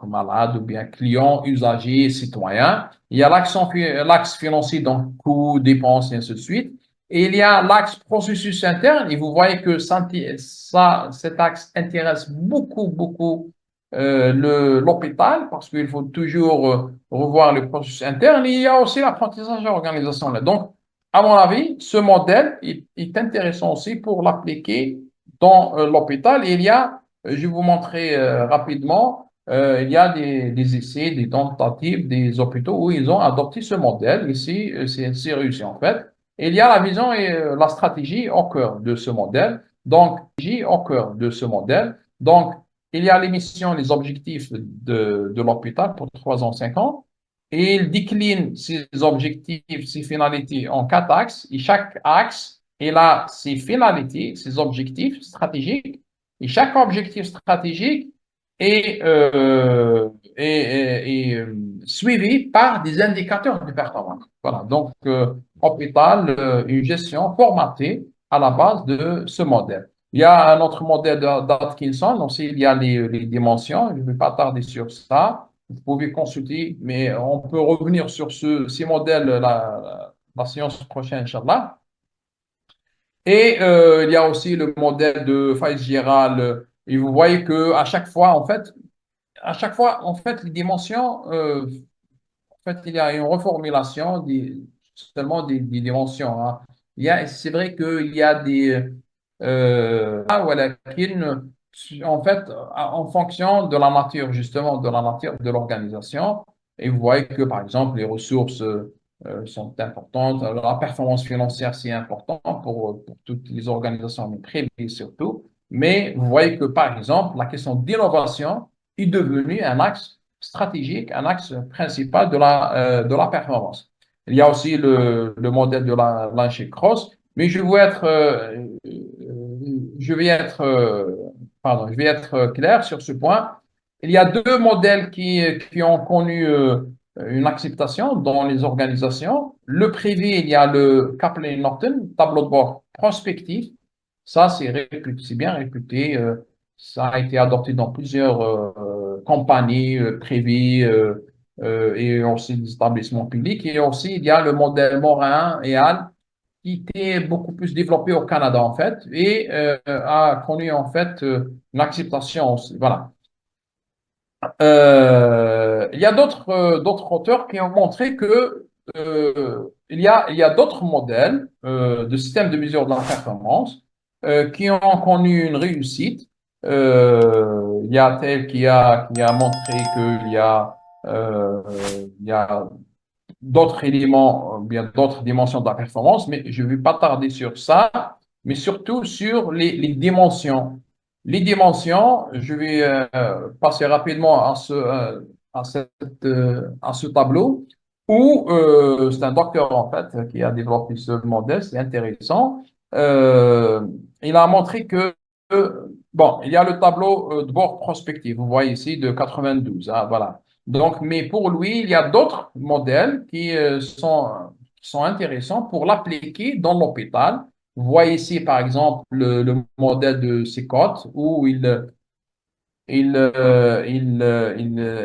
malade ou bien client, usager, citoyen. Il y a l'axe financier, donc coûts, dépenses, et ainsi de suite. Et il y a l'axe processus interne, et vous voyez que cet axe intéresse beaucoup l'hôpital, parce qu'il faut toujours revoir le processus interne. Et il y a aussi l'apprentissage organisationnel. Donc, à mon avis, ce modèle est intéressant aussi pour l'appliquer dans l'hôpital. Je vais vous montrer rapidement, il y a des essais, des tentatives, des hôpitaux où ils ont adopté ce modèle. Ici, c'est réussi en fait. Et il y a la vision et la stratégie au cœur de ce modèle. Donc, il y a les missions, les objectifs de l'hôpital pour 3 ans, 5 ans. Et il décline ses objectifs, ses finalités en 4 axes. Et chaque axe, il a ses finalités, ses objectifs stratégiques. Et chaque objectif stratégique est suivi par des indicateurs de performance. Voilà. Donc, hôpital, une gestion formatée à la base de ce modèle. Il y a un autre modèle d'Atkinson, aussi il y a les dimensions. Je ne vais pas tarder sur ça. Vous pouvez consulter, mais on peut revenir sur ces modèles la séance prochaine, Inch'Allah. Et il y a aussi le modèle de Fitzgerald. Et vous voyez que à chaque fois, en fait, les dimensions, en fait, il y a une reformulation seulement des dimensions. Hein. C'est vrai qu'il y a voilà, en fait, en fonction de la nature, justement, de la nature de l'organisation. Et vous voyez que, par exemple, les ressources sont importantes. La performance financière, c'est important pour toutes les organisations, mais privées surtout. Mais vous voyez que, par exemple, la question d'innovation est devenue un axe stratégique, un axe principal de la performance. Il y a aussi le modèle de la Lynch-Cross, mais je vais être clair sur ce point. Il y a 2 modèles qui ont connu une acceptation dans les organisations. Le privé, il y a le Kaplan-Norton, tableau de bord prospectif. Ça, c'est bien réputé. Ça a été adopté dans plusieurs compagnies privées et aussi des établissements publics. Et aussi, il y a le modèle Morin et Al qui était beaucoup plus développé au Canada, en fait, et a connu, en fait, une acceptation aussi. Voilà. Il y a d'autres auteurs qui ont montré que il y a d'autres modèles de systèmes de mesure de la performance qui ont connu une réussite. Il y a tel qui a montré il y a d'autres éléments, bien d'autres dimensions de la performance, mais je ne vais pas tarder sur ça, mais surtout sur les dimensions. Les dimensions, je vais passer rapidement à ce tableau où c'est un docteur en fait qui a développé ce modèle, c'est intéressant. Euh, il a montré que bon, il y a le tableau de bord prospectif, vous voyez ici de 92, hein, voilà. Donc, mais pour lui, il y a d'autres modèles qui sont intéressants pour l'appliquer dans l'hôpital. Vous voyez ici, par exemple, le modèle de Sicotte où il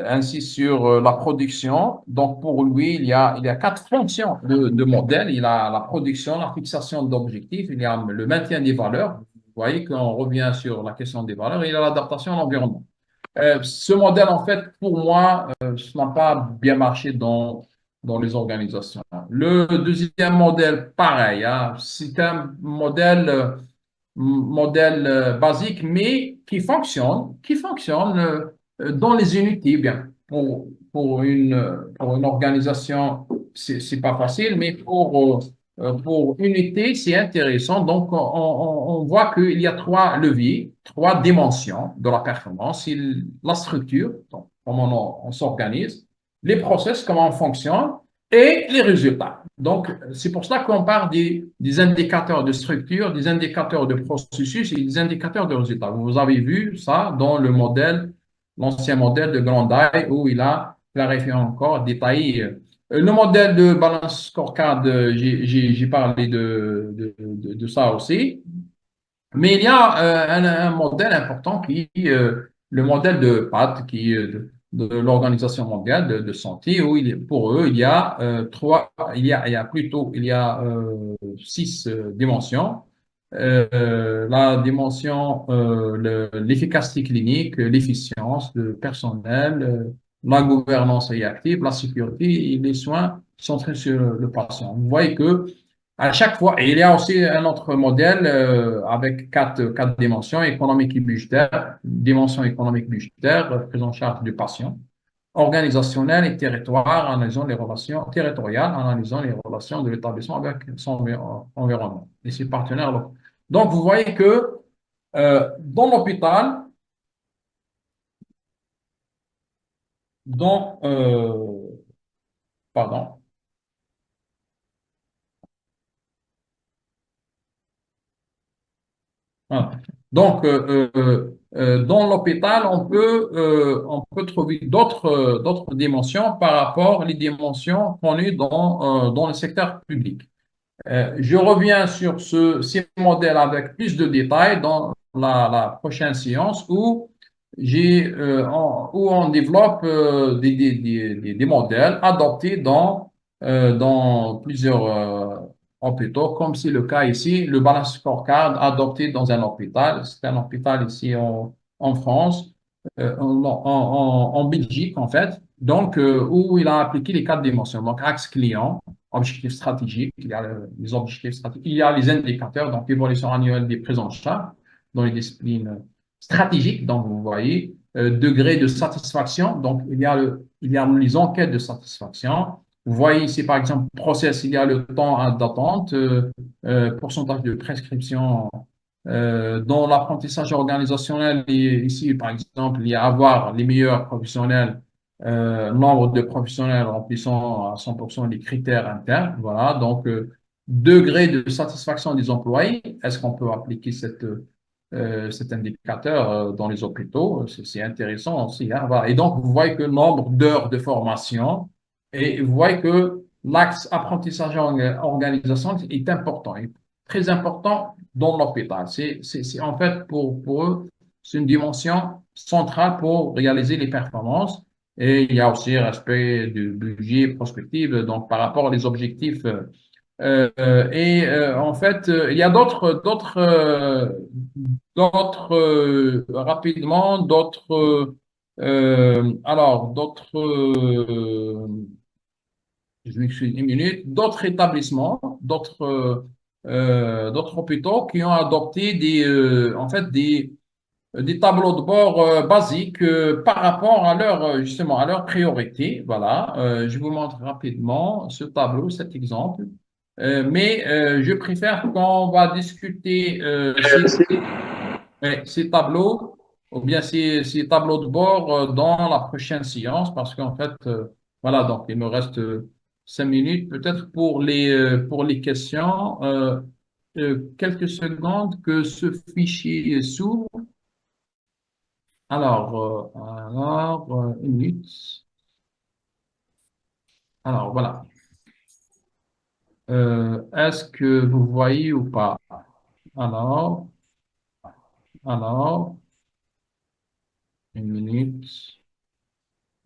insiste sur la production. Donc, pour lui, il y a 4 fonctions de modèle. Il y a la production, la fixation d'objectifs, il y a le maintien des valeurs. Vous voyez qu'on revient sur la question des valeurs et il y a l'adaptation à l'environnement. Ce modèle, en fait, pour moi, ça n'a pas bien marché dans les organisations. Le deuxième modèle, pareil, hein, c'est un modèle basique, mais qui fonctionne dans les unités. Bien, pour une organisation, c'est pas facile, mais pour unité, c'est intéressant. Donc, on voit qu'il y a 3 leviers, 3 dimensions de la performance. La structure, donc comment on s'organise, les process, comment on fonctionne, et les résultats. Donc, c'est pour cela qu'on parle des indicateurs de structure, des indicateurs de processus et des indicateurs de résultats. Vous avez vu ça dans le modèle, l'ancien modèle de Grandai, où il a clarifié encore, détaillé. Le modèle de balance scorecard, j'ai parlé de ça aussi. Mais il y a un modèle important le modèle de PAT, de l'Organisation mondiale de santé, où pour eux, il y a il y a six dimensions. La dimension, l'efficacité clinique, l'efficience, le personnel, la gouvernance réactive, la sécurité et les soins centrés sur le patient. Vous voyez que à chaque fois, et il y a aussi un autre modèle avec quatre dimensions, économique et budgétaire, dimension économique budgétaire, prise en charge du patient, organisationnel et territoire, analysant les relations territoriales, analysant les relations de l'établissement avec son environnement et ses partenaires locaux. Donc, vous voyez que dans l'hôpital, dans, pardon, voilà. Donc, dans l'hôpital, on peut trouver d'autres dimensions par rapport aux dimensions connues dans le secteur public. Je reviens sur ces modèles avec plus de détails dans la prochaine séance où on développe des modèles adoptés dans plusieurs hôpitaux, comme c'est le cas ici, le Balance Scorecard adopté dans un hôpital. C'est un hôpital ici en France, en Belgique en fait, donc où il a appliqué les quatre dimensions. Donc, axe client, objectifs stratégiques, il y a les objectifs stratégiques, il y a les indicateurs, donc évolution annuelle des prises en charge dans les disciplines stratégiques, donc vous voyez, degré de satisfaction, donc il y a les enquêtes de satisfaction. Vous voyez ici, par exemple, process, il y a le temps d'attente, pourcentage de prescription dans l'apprentissage organisationnel. Ici, par exemple, il y a avoir les meilleurs professionnels, nombre de professionnels remplissant à 100% les critères internes. Voilà, donc degré de satisfaction des employés. Est-ce qu'on peut appliquer cet indicateur dans les hôpitaux? C'est intéressant aussi, hein, voilà. Et donc, vous voyez que le nombre d'heures de formation et vous voyez que l'axe apprentissage organisation est important, est très important dans l'hôpital. En fait, pour eux, c'est une dimension centrale pour réaliser les performances. Et il y a aussi respect du budget prospectif, donc par rapport aux objectifs. En fait, il y a rapidement, je m'excuse une minute, d'autres établissements, d'autres hôpitaux qui ont adopté en fait, des tableaux de bord basiques par rapport à justement, à leur priorité. Voilà, je vous montre rapidement ce tableau, cet exemple. Mais je préfère qu'on va discuter ces tableaux ou bien ces tableaux de bord dans la prochaine séance parce qu'en fait, voilà, donc il me reste 5 minutes peut-être pour les questions. Quelques secondes que ce fichier s'ouvre. Une minute. Alors, voilà. Est-ce que vous voyez ou pas? Alors, alors, une minute.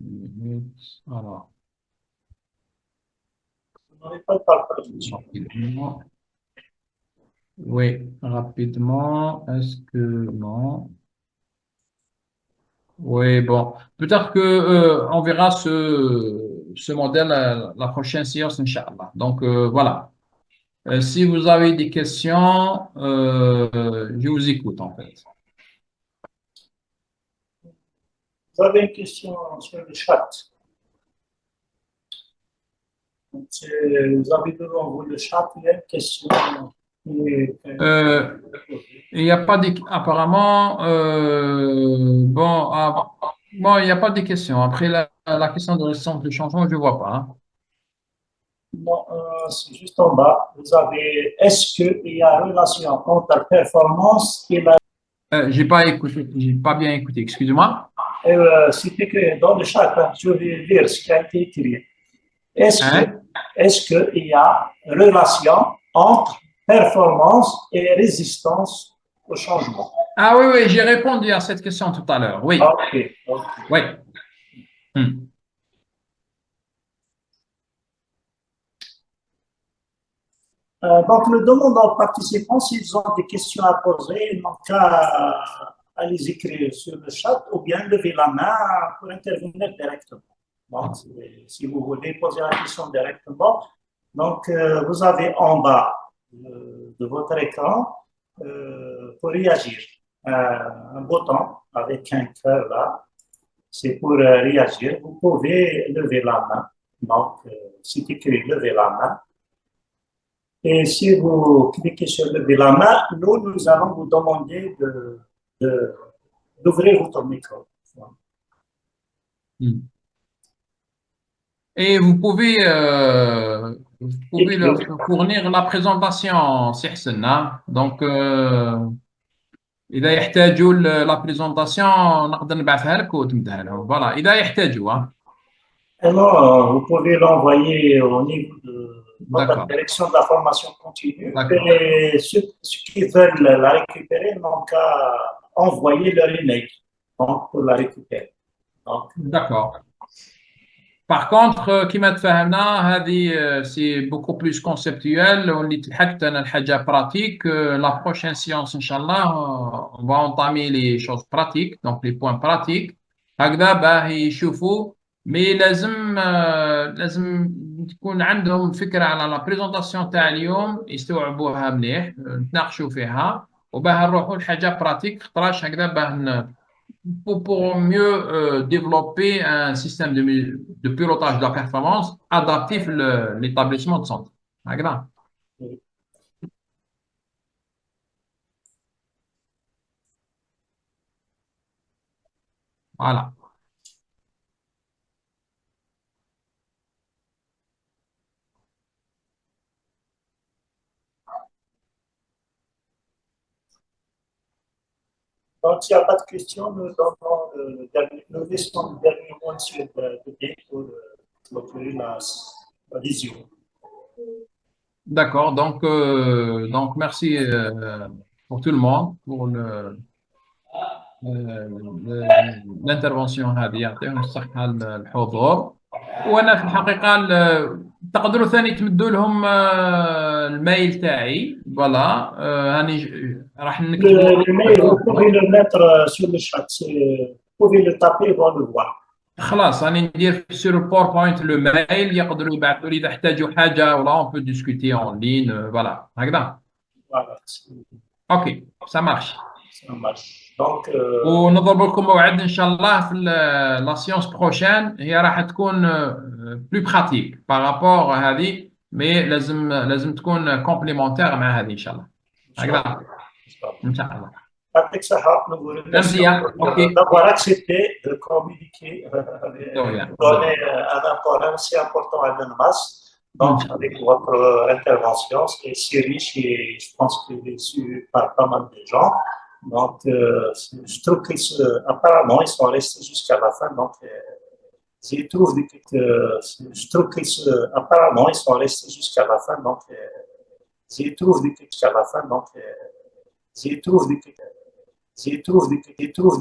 Une minute. Alors, Vous n'avez pas de partage. rapidement. Oui, rapidement. Est-ce que non? Oui, bon. Peut-être que on verra ce modèle la prochaine séance, Inch'Allah. Donc, voilà. Si vous avez des questions, je vous écoute en fait. Vous avez une question sur le chat. Donc, vous avez devant vous le chat, il y a une question. Il n'y a pas apparemment, bon, il n'y a pas de questions. Après, la question de résistance de changement, je ne vois pas, hein. Bon, c'est juste en bas. Vous avez, est-ce qu'il y a relation entre performance et la. J'ai pas écouté, j'ai pas bien écouté. Excusez-moi. C'est écrit dans le chat, hein, je vais lire ce qui a été écrit. Hein? Est-ce qu'il y a relation entre performance et résistance au changement. Ah oui, oui, j'ai répondu à cette question tout à l'heure. Oui, Ok, ok. oui. Hmm. Donc, nous demandons aux participants s'ils ont des questions à poser, ils n'ont qu'à à les écrire sur le chat ou bien lever la main pour intervenir directement. Donc, si vous voulez poser la question directement, donc vous avez en bas de votre écran pour réagir un bouton avec un cœur là. C'est pour réagir. Vous pouvez lever la main. Donc, c'est écrit lever la main. Et si vous cliquez sur lever la main, nous allons vous demander d'ouvrir votre micro. Hmm. Et vous pouvez leur fournir la présentation, si حسن. Donc, إذا يحتاجوا la présentation نقدر نبعثها لك وتمدها لهم. Voilà, إذا يحتاجوا. Alors, vous pouvez l'envoyer au niveau de votre D'accord, direction de la formation continue. d'accord. Et ceux qui veulent la récupérer n'ont qu'à envoyer leur email donc, pour la récupérer. Donc, D'accord. Par contre, كما تفهمنا هذه c'est beaucoup plus conceptuel واللي تلحقت أنا الحاجة pratique. La prochaine séance إن شاء الله on va entamer les choses pratiques, donc les points pratiques. هكذا باه يشوفوا مي لازم تكون عندهم فكرة على لا بريزونطاسيون تاع اليوم يستوعبوها مليح، نتناقشوا فيها وباه نروحوا لحاجة براتيك خطراش هكذا باه pour mieux développer un système de pilotage de la performance adaptif à l'établissement de santé. D'accord. Voilà. donc s'il n'y a pas de questions, nous laissons le dernier mot sur le dé pour clôturer la vision. D'accord. Donc merci pour tout le monde pour l'intervention هذه يعطيهم الصحة الحضور. وانا في الحقيقة تقدروا ثاني تمدوا لهم المايل تاعي فوالا هاني راح نكتبوا Le mail, vous pouvez le mettre sur le chat. Vous pouvez le taper, on le voit. خلاص راني ندير sur الباوربوينت لو ميل يقدروا يبعثوا لي اذا احتاجوا حاجه ولا اون بو ديسكوتي اون لين فوالا هكذا. Voilà, اوكي سا مارش. ça marche. Donc, ونضرب لكم موعد ان شاء الله في لا سيونس بروشين، هي راح تكون بلو براتيك بارابور هذه مي لازم تكون كومبليمونتير مع هذه ان شاء الله هكذا ان شاء الله. Patrick Saha, nous vous remercions اوكي d'avoir accepté de communiquer, de donner un apport aussi important à l'UNMAS. Donc, avec votre intervention, c'est riche et je pense qu'il est su par pas mal de gens. Donc, je trouve qu'apparemment, ils sont restés jusqu'à la fin. Donc, je trouve je trouve qu'apparemment, ils sont restés jusqu'à la fin. Donc, je trouve jusqu'à la fin. Donc, je trouve